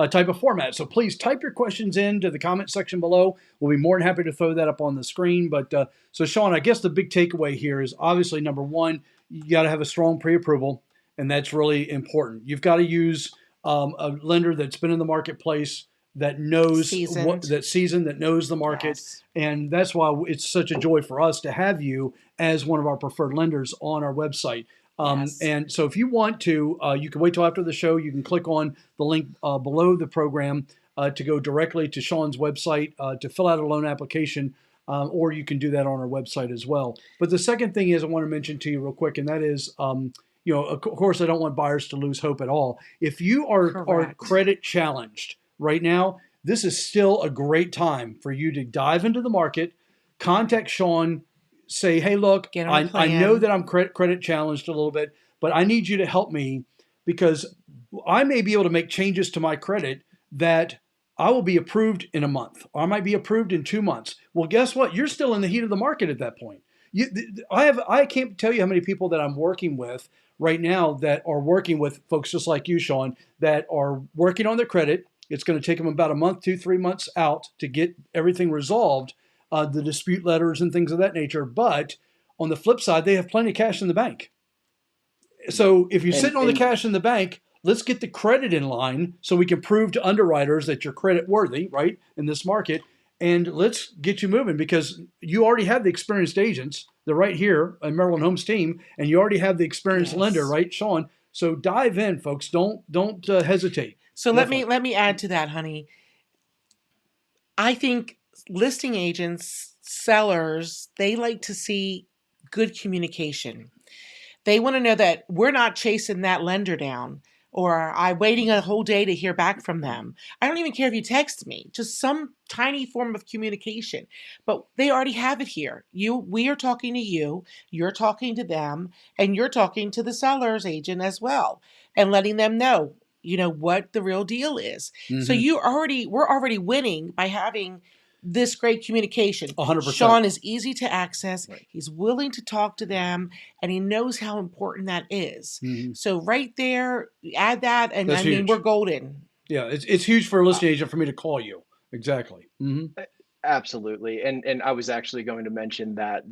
type of format. So please type your questions into the comment section below. We'll be more than happy to throw that up on the screen. But so, Shaun, I guess the big takeaway here is obviously, number one, you got to have a strong pre-approval, and that's really important. You've got to use a lender that's been in the marketplace, that knows that knows the market. Yes. And that's why it's such a joy for us to have you as one of our preferred lenders on our website. Yes. And so if you want to, you can wait till after the show. You can click on the link below the program to go directly to Shaun's website to fill out a loan application, or you can do that on our website as well. But the second thing is I want to mention to you real quick, and that is, of course, I don't want buyers to lose hope at all. If you are credit challenged right now, this is still a great time for you to dive into the market, contact Shaun, say, hey, look, I know that I'm credit challenged a little bit, but I need you to help me because I may be able to make changes to my credit that I will be approved in a month, or I might be approved in 2 months. Well, guess what? You're still in the heat of the market at that point. I can't tell you how many people that I'm working with right now that are working with folks just like you, Shaun, that are working on their credit. It's going to take them about a month, 2-3 months out to get everything resolved, the dispute letters and things of that nature. But on the flip side, they have plenty of cash in the bank. So if you're sitting on the cash in the bank, let's get the credit in line so we can prove to underwriters that you're credit worthy, right, in this market. And let's get you moving because you already have the experienced agents. They're right here on Maryland Homes team, and you already have the experienced lender, right, Shaun? So dive in, folks. Don't hesitate. So let me add to that, honey. I think listing agents, sellers, they like to see good communication. They want to know that we're not chasing that lender down, or I'm waiting a whole day to hear back from them. I don't even care if you text me, just some tiny form of communication. But they already have it here. We are talking to you, you're talking to them, and you're talking to the seller's agent as well, and letting them know, what the real deal is. So we're already winning by having this great communication. 100%. Shaun is easy to access. Right. He's willing to talk to them, and he knows how important that is. So right there, add that, and That's I mean, huge. we're golden. Yeah, it's huge for a listing agent for me to call you. Exactly. Absolutely. And I was actually going to mention that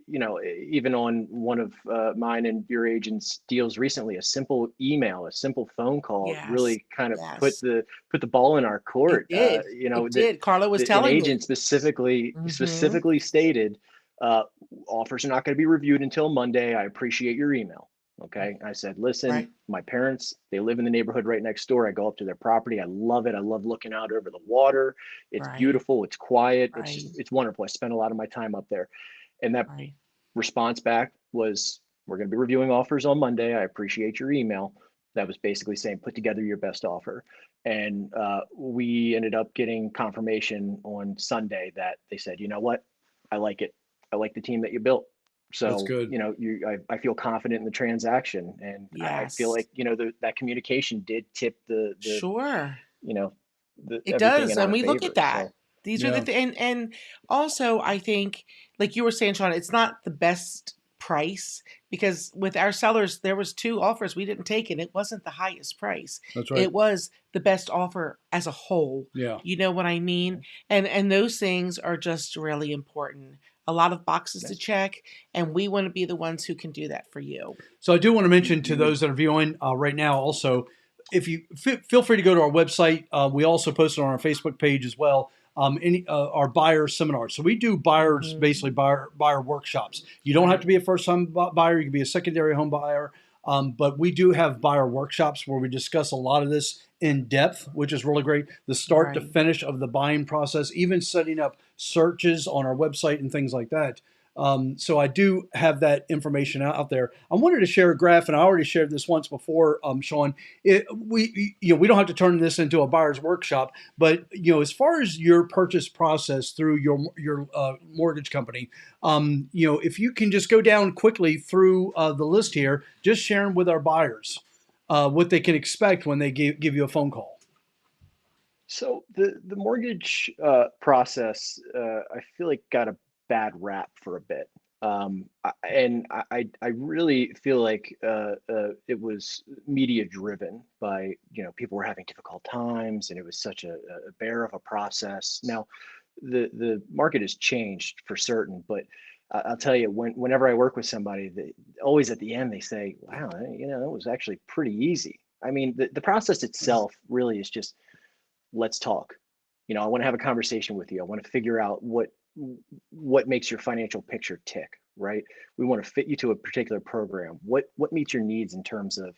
you know, even on one of mine and your agent's deals recently, a simple email, a simple phone call really kind of put the ball in our court. It did. You know, It did. Carla was an telling agent me. specifically stated, offers are not going to be reviewed until Monday. I appreciate your email. Okay. I said, listen, Right. my parents, they live in the neighborhood right next door. I go up to their property. I love it. I love looking out over the water. It's Right. beautiful. It's quiet. Right. It's wonderful. I spend a lot of my time up there. And that Right. response back was, we're going to be reviewing offers on Monday. I appreciate your email. That was basically saying, put together your best offer. And we ended up getting confirmation on Sunday that they said, you know what? I like it. I like the team that you built. So, That's good. you know, I feel confident in the transaction, and I feel like, you know, that communication did tip the Sure. you know, It everything does. in And our we look favor. at that. So, These are the and also I think, like you were saying, Shaun, it's not the best price, because with our sellers there was 2 offers we didn't take, and it wasn't the highest price. That's right. It was the best offer as a whole. Yeah. You know what I mean? And those things are just really important. A lot of boxes to check, and we want to be the ones who can do that for you. So I do want to mention to those that are viewing right now also, if you feel free to go to our website. We also post it on our Facebook page as well. Our buyer seminars. So we do buyers, basically buyer workshops. You don't have to be a first-time buyer. You can be a secondary home buyer. But we do have buyer workshops where we discuss a lot of this in depth, which is really great. The start to finish of the buying process, even setting up searches on our website and things like that. So I do have that information out there. I wanted to share a graph, and I already shared this once before, Shaun. We don't have to turn this into a buyer's workshop, but as far as your purchase process through your mortgage company, if you can just go down quickly through the list here, just sharing with our buyers what they can expect when they give you a phone call. So the mortgage process, I feel like got a bad rap for a bit. I really feel like it was media driven by, people were having difficult times, and it was such a bear of a process. Now, the market has changed for certain, but I'll tell you, whenever I work with somebody, always at the end they say, wow, it was actually pretty easy. I mean, the process itself really is just, let's talk. I want to have a conversation with you. I want to figure out what makes your financial picture tick, right? We want to fit you to a particular program. What meets your needs in terms of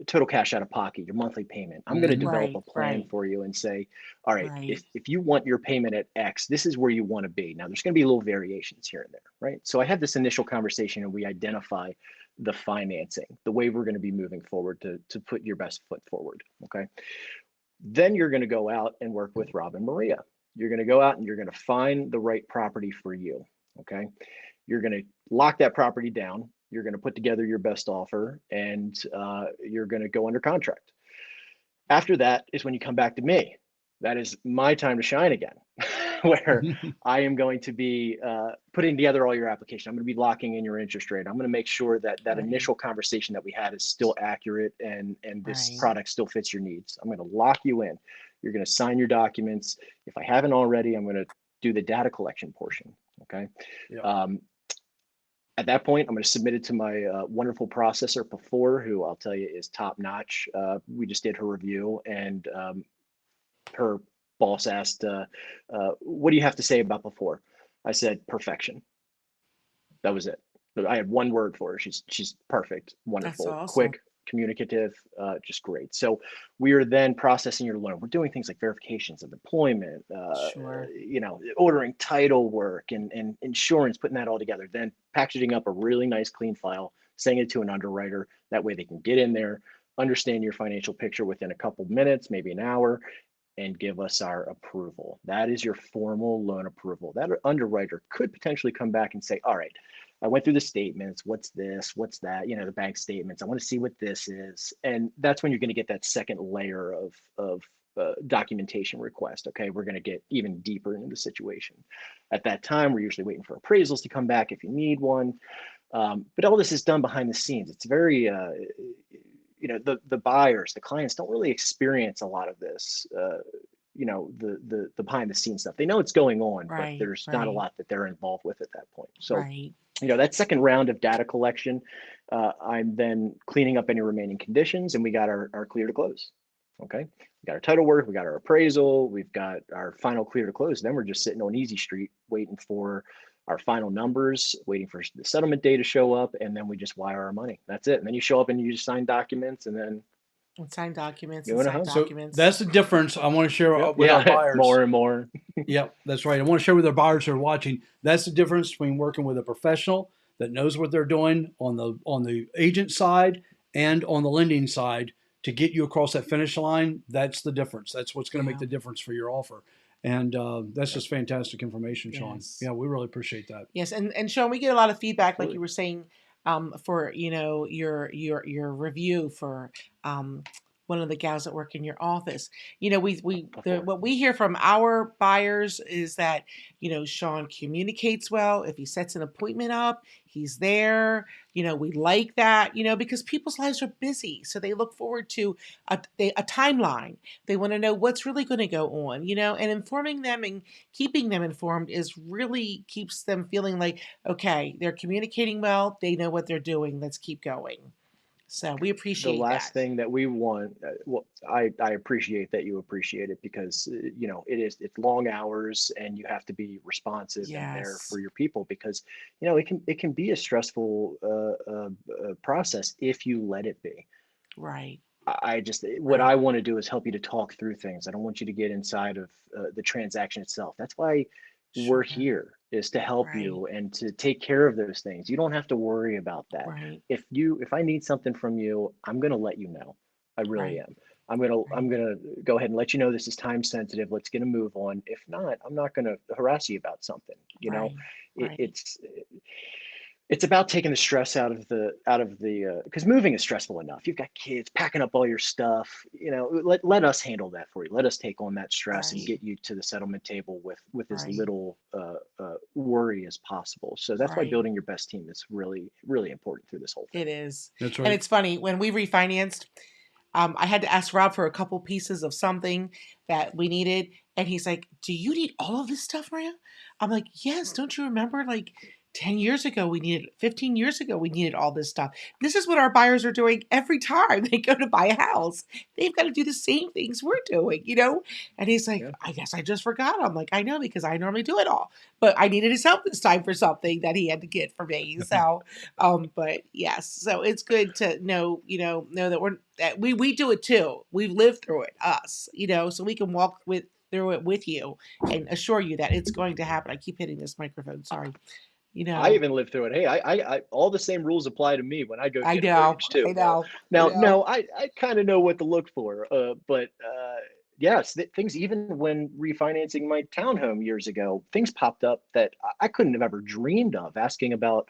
total cash out of pocket, your monthly payment. I'm going to develop a plan for you and say, all right, if you want your payment at X, this is where you want to be. Now, there's going to be little variations here and there, right? So I have this initial conversation, and we identify the financing, the way we're going to be moving forward to put your best foot forward, okay? Then you're going to go out and work with Rob and Maria. You're going to go out and you're going to find the right property for you, okay? You're going to lock that property down. You're going to put together your best offer, and you're going to go under contract. After that is when you come back to me. That is my time to shine again, where I am going to be putting together all your application. I'm going to be locking in your interest rate. I'm going to make sure that initial conversation that we had is still accurate, and this product still fits your needs. I'm going to lock you in. You're going to sign your documents. If I haven't already, I'm going to do the data collection portion, okay? Yep. At that point, I'm going to submit it to my wonderful processor, Before, who I'll tell you is top notch. We just did her review, and her boss asked, what do you have to say about Before? I said, perfection. That was it. I had one word for her. She's perfect, wonderful, That's awesome. Quick, communicative, just great. So we are then processing your loan. We're doing things like verifications of employment, ordering title work and insurance, putting that all together, then packaging up a really nice clean file, sending it to an underwriter. That way they can get in there, understand your financial picture within a couple minutes, maybe an hour, and give us our approval. That is your formal loan approval. That underwriter could potentially come back and say, all right, I went through the statements. What's this? What's that? The bank statements. I want to see what this is. And that's when you're going to get that second layer of documentation request. Okay, we're going to get even deeper into the situation. At that time, we're usually waiting for appraisals to come back if you need one. But all this is done behind the scenes. It's very, the buyers, the clients don't really experience a lot of this, the behind the scenes stuff. They know it's going on, but Right, there's not a right, lot that they're involved with at that point. So, right. that second round of data collection, I'm then cleaning up any remaining conditions, and we got our clear to close. Okay, we got our title work, we got our appraisal, we've got our final clear to close. Then we're just sitting on easy street waiting for our final numbers, waiting for the settlement day to show up, and then we just wire our money. That's it. And then you show up and you just sign documents, and then And sign documents you and in a sign house. So documents. that's the difference I want to share Yep. with our Yeah, buyers. more and more. Yep, that's right. I want to share with our buyers who are watching. That's the difference between working with a professional that knows what they're doing on the agent side and on the lending side to get you across that finish line. That's the difference. That's what's going to make the difference for your offer. And that's just fantastic information, Shaun. Yes. Yeah, we really appreciate that. Yes, and Shaun, we get a lot of feedback, Absolutely. like you were saying, for your review for one of the gals that work in your office. What we hear from our buyers is that Shaun communicates well. If he sets an appointment up, he's there. We like that. Because people's lives are busy, so they look forward to a timeline. They want to know what's really going to go on. And informing them and keeping them informed is really keeps them feeling like, okay, they're communicating well. They know what they're doing. Let's keep going. So we The appreciate last that. thing that we want, I appreciate that you appreciate it, because it's long hours and you have to be responsive and there Yes. for your people, because it can be a stressful process if you let it be. Right. What Right. I want to do is help you to talk through things. I don't want you to get inside of the transaction itself. That's why we're Sure. here, is to help Right. you and to take care of those things. You don't have to worry about that. Right. If I need something from you, I'm going to let you know. I really Right. am. I'm going Right. to go ahead and let you know this is time sensitive. Let's get a move on. If not, I'm not going to harass you about something. Right. Right. It's about taking the stress out of the because moving is stressful enough. You've got kids, packing up all your stuff. Let us handle that for you. Let us take on that stress and Right. get you to the settlement table with as Right. little worry as possible. So that's why Right. building your best team is really, really important through this whole thing. It is. That's And right. it's funny, when we refinanced, I had to ask Rob for a couple pieces of something that we needed. And he's like, "Do you need all of this stuff, Maria?" I'm like, "Yes. Don't you remember, like 10 years ago, 15 years ago, we needed all this stuff." This is what our buyers are doing every time they go to buy a house. They've got to do the same things we're doing. And he's like, Yeah. "I guess I just forgot." I'm like, "I know, because I normally do it all. But I needed his help this time for something that he had to get for me." So, but yes, so it's good to know that we do it too. We've lived through it, so we can walk through it with you and assure you that it's going to happen. I keep hitting this microphone. Sorry. I even lived through it. Hey, I all the same rules apply to me when I go to I get a know, mortgage I too. know, I Now, know. no, I kind of know what to look for. But yes, things, even when refinancing my townhome years ago, things popped up that I couldn't have ever dreamed of. Asking about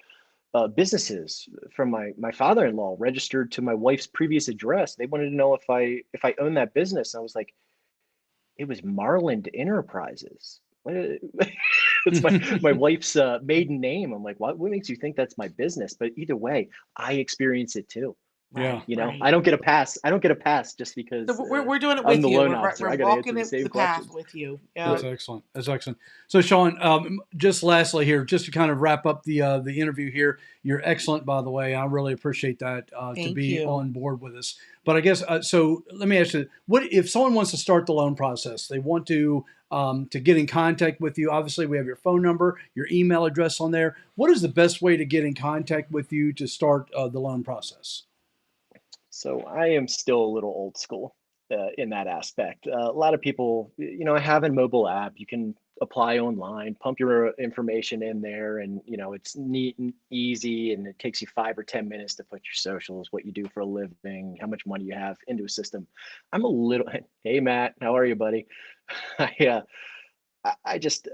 businesses from my father-in-law registered to my wife's previous address. They wanted to know if I own that business. I was like, it was Marland Enterprises. It's my wife's maiden name. I'm like, what makes you think that's my business? But either way, I experience it too. Yeah. Right. I don't get a pass. I don't get a pass just So because we're doing it I'm with the you. loan We're officer. I got to answer walking the the same path questions. with you. That's Yeah. excellent. That's excellent. So, Shaun, just lastly here, just to kind of wrap up the interview here, you're excellent, by the way. I really appreciate that to Thank be you. on board with us. But I guess so. Let me ask you: what if someone wants to start the loan process? They want to get in contact with you. Obviously, we have your phone number, your email address on there. What is the best way to get in contact with you to start the loan process? So I am still a little old school in that aspect. A lot of people, I have a mobile app. You can apply online, pump your information in there, and it's neat and easy. And it takes you 5 or 10 minutes to put your socials, what you do for a living, how much money you have into a system. I'm a little. Hey Matt, how are you, buddy? I just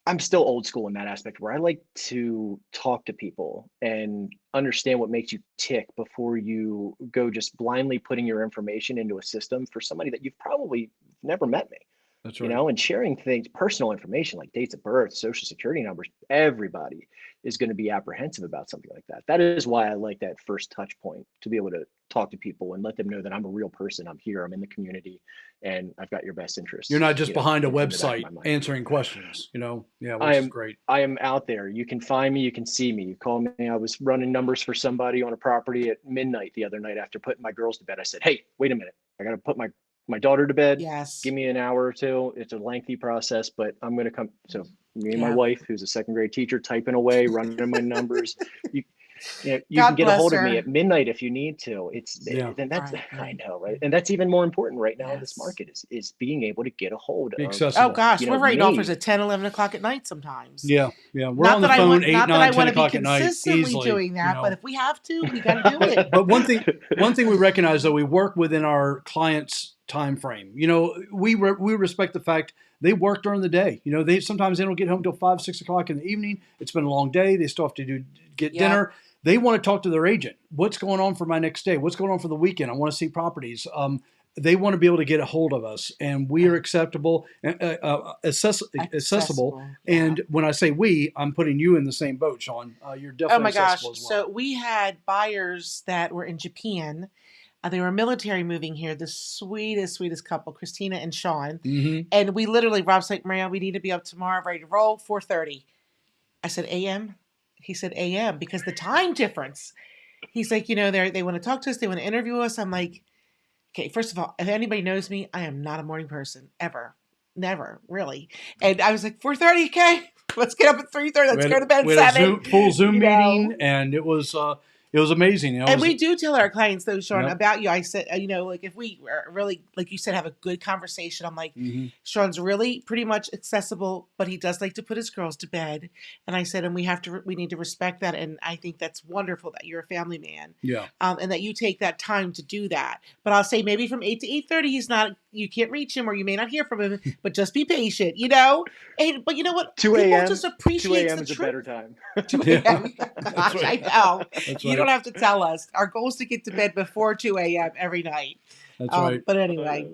I'm still old school in that aspect where I like to talk to people and understand what makes you tick before you go just blindly putting your information into a system for somebody that you've probably never met me. That's You right. know, and sharing things, personal information like dates of birth, social security numbers, everybody is going to be apprehensive about something like that. That is why I like that first touch point, to be able to talk to people and let them know that I'm a real person. I'm here, I'm in the community, and I've got your best You're interests, not just behind a in the back of website my mind. answering questions, yeah, I which is am great. I am out there. You can find me, you can see me. You call me. I was running numbers for somebody on a property at midnight the other night after putting my girls to bed. I said, "Hey, wait a minute. I got to put my daughter to bed. Yes. Give me an hour or two. It's a lengthy process, but I'm going to come." So me and my Yeah. wife, who's a second grade teacher, typing away, running my numbers. You, you can God get a bless hold of me her. at midnight if you need to. Yeah. And that's, Right, I right. know, right? And that's even more important right now in this Yes. market is being able to get a hold Be of, Oh accessible. gosh, we're writing offers me. at 10, 11 o'clock at night sometimes. Yeah. Yeah. We're Not on the that I phone want, 8, not that 9, I 10 want to be o'clock at night consistently easily. doing that, but if we have to, we got to do it. But one thing we recognize, though, we work within our clients' time frame. We respect the fact they work during the day. Sometimes they don't get home till 5, 6 o'clock in the evening. It's been a long day. They still have to get Yep. dinner. They want to talk to their agent. What's going on for my next day? What's going on for the weekend? I want to see properties. They want to be able to get a hold of us, and we are acceptable, accessible. Yeah. And when I say we, I'm putting you in the same boat, Shaun. You're Oh definitely my gosh. accessible as well. So we had buyers that were in Japan. They were military moving here. The sweetest couple, Christina and Shaun. Mm-hmm. And we literally, Rob's like, Maria, we need to be up tomorrow, ready to roll, 4:30. I said, a.m.? He said, a.m. because the time difference. He's like, they want to talk to us. They want to interview us. I'm like, okay, first of all, if anybody knows me, I am not a morning person, ever. Never, really. And I was like, 4:30, okay? Let's get up at 3:30. Let's go to bed at 7. Full Zoom meeting, and it was amazing. And we do tell our clients, though, Shaun, Yep. about you. I said, like if we are really, like you said, have a good conversation, I'm like, Mm-hmm. Shaun's really pretty much accessible, but he does like to put his girls to bed. And I said, and we need to respect that. And I think that's wonderful that you're a family man. Yeah. And that you take that time to do that. But I'll say maybe from 8 to 8:30, you can't reach him, or you may not hear from him, but just be patient, but you know what? 2 People a.m. just 2 appreciate a.m. the is a truth. better time. 2 a.m. That's Gosh, right. I know. That's You right. don't have to tell us. Our goal is to get to bed before 2 a.m. every night. That's right. But anyway,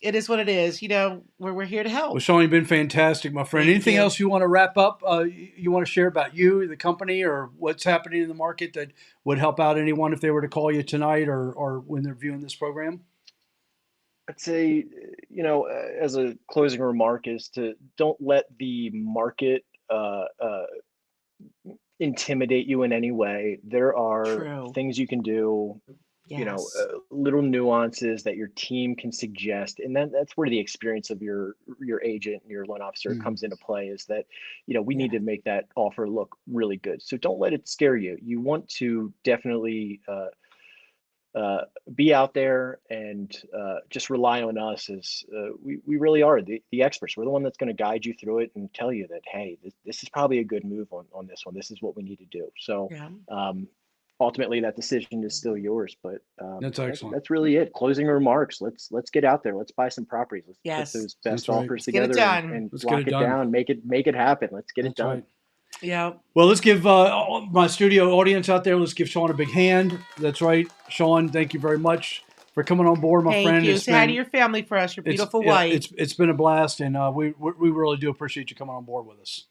it is what it is. We're here to help. Well, Shaun, you've been fantastic, my friend. Thank Anything you. else you want to wrap up? You want to share about you, the company, or what's happening in the market that would help out anyone if they were to call you tonight or when they're viewing this program? I'd say, as a closing remark, is to don't let the market intimidate you in any way. There are True. things you can do, Yes. little nuances that your team can suggest, and that's where the experience of your agent and your loan officer comes into play. Is that we need to make that offer look really good. So don't let it scare you. You want to definitely be out there and just rely on us as we really are the experts. We're the one that's going to guide you through it and tell you that, hey, this is probably a good move on this one. This is what we need to do. So Yeah. ultimately that decision is still yours, but That's excellent. that's really it. Closing remarks. Let's get out there. Let's buy some properties. Let's Yes. put those That's best right. offers Let's get it together done. and Let's get lock it it done. down. Make it happen. Let's get it That's done. right. Yeah. Well, let's give my studio audience out there, let's give Shaun a big hand. That's right. Shaun, thank you very much for coming on board, my friend. Thank you. Say hi to your family for us, your beautiful yeah, wife. It's been a blast, and we really do appreciate you coming on board with us.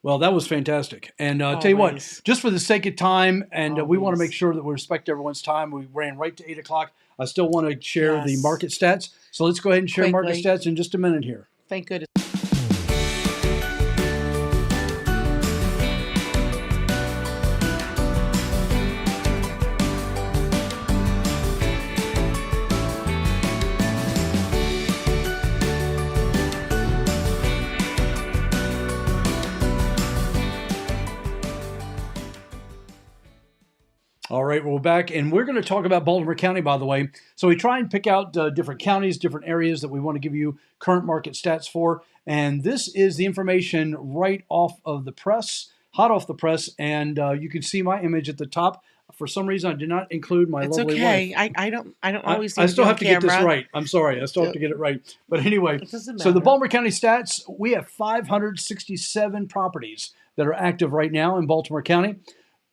Well, that was fantastic. And tell you what, Always. just for the sake of time, and we want to Always. make sure that we respect everyone's time, we ran right to 8 o'clock. I still want to share the Yes. market stats. So let's go ahead and share market Quickly. stats in just a minute here. Thank goodness. All right, we're back, and we're going to talk about Baltimore County, by the way. So we try and pick out different counties, different areas that we want to give you current market stats for. And this is the information right off of the press, hot off the press. And you can see my image at the top For some reason, I did not include my It's lovely okay. wife. I don't always. I need still be have on to get this camera. right. I'm sorry. I still have to get it right. But anyway, It doesn't so the matter. Baltimore County stats, we have 567 properties that are active right now in Baltimore County.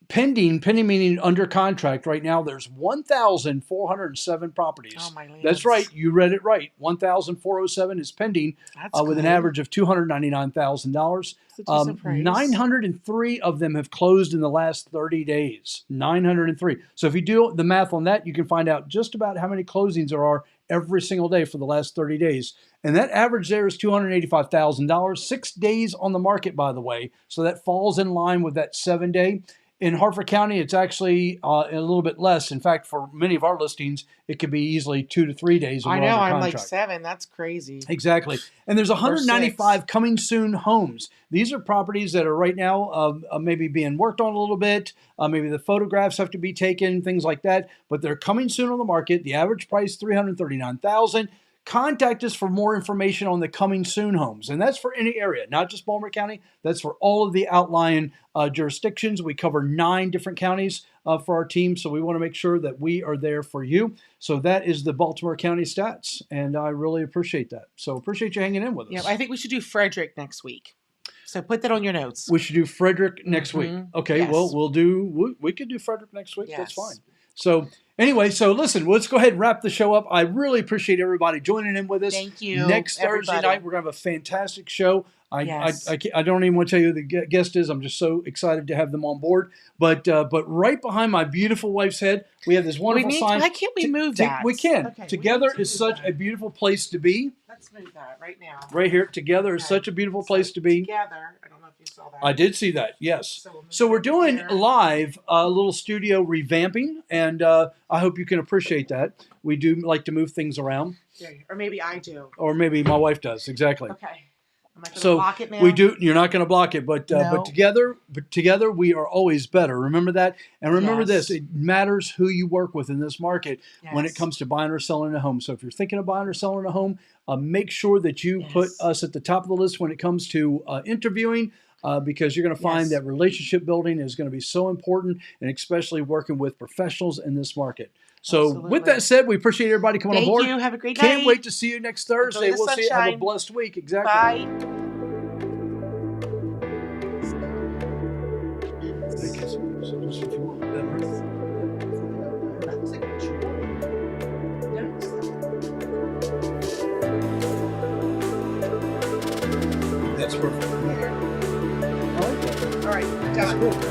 Pending meaning under contract right now, there's 1,407 properties. Oh, my lands. That's right. You read it right. 1,407 is pending That's with an good. average of $299,000. That's a decent price. 903 of them have closed in the last 30 days. 903. So if you do the math on that, you can find out just about how many closings there are every single day for the last 30 days. And that average there is $285,000. 6 days on the market, by the way. So that falls in line with that 7-day. In Harford County, it's actually a little bit less. In fact, for many of our listings, it could be easily 2 to 3 days. I know. I'm contract. like 7. That's crazy. Exactly. And there's 195 coming soon homes. These are properties that are right now maybe being worked on a little bit. Maybe the photographs have to be taken, things like that. But they're coming soon on the market. The average price, $339,000. Contact us for more information on the coming soon homes. And that's for any area, not just Baltimore County. That's for all of the outlying jurisdictions. We cover 9 different counties for our team. So we want to make sure that we are there for you. So that is the Baltimore County stats. And I really appreciate that. So appreciate you hanging in with us. Yeah, I think we should do Frederick next week. So put that on your notes. We should do Frederick next week. Okay, Yes. well, we could do Frederick next week. That's Yes. fine. So anyway, so listen, let's go ahead and wrap the show up. I really appreciate everybody joining in with us. Thank you, Next Thursday everybody. night, we're going to have a fantastic show. Yes. I don't even want to tell you who the guest is. I'm just so excited to have them on board. But right behind my beautiful wife's head, we have this wonderful sign. Why can't we move that? We can. Okay, Together we need to is move such that. a beautiful place to be. Let's move that right now. Right here, together is Okay. such a beautiful place to be. Together. I don't know if you saw that. I did see that, yes. So we'll move So we're it doing here. live a little studio revamping, and I hope you can appreciate that. We do like to move things around, There, or maybe I do. or maybe my wife does, exactly. Okay. Am I going to So block it now? we do. You're not going to block it, but No. together we are always better. Remember that, and remember Yes. this: it matters who you work with in this market when it Yes. comes to buying or selling a home. So if you're thinking of buying or selling a home, make sure that you put Yes. us at the top of the list when it comes to interviewing. Because you're going to find Yes. that relationship building is going to be so important, and especially working with professionals in this market. So with Absolutely. that said, we appreciate everybody coming on Thank board. you. Have a great Can't night. wait to see you next Thursday. Enjoy the We'll see you. Have a sunshine. blessed week. Exactly. Bye. Thank you. So just if you want that, right? That's perfect. I like that. All right, That's done. good.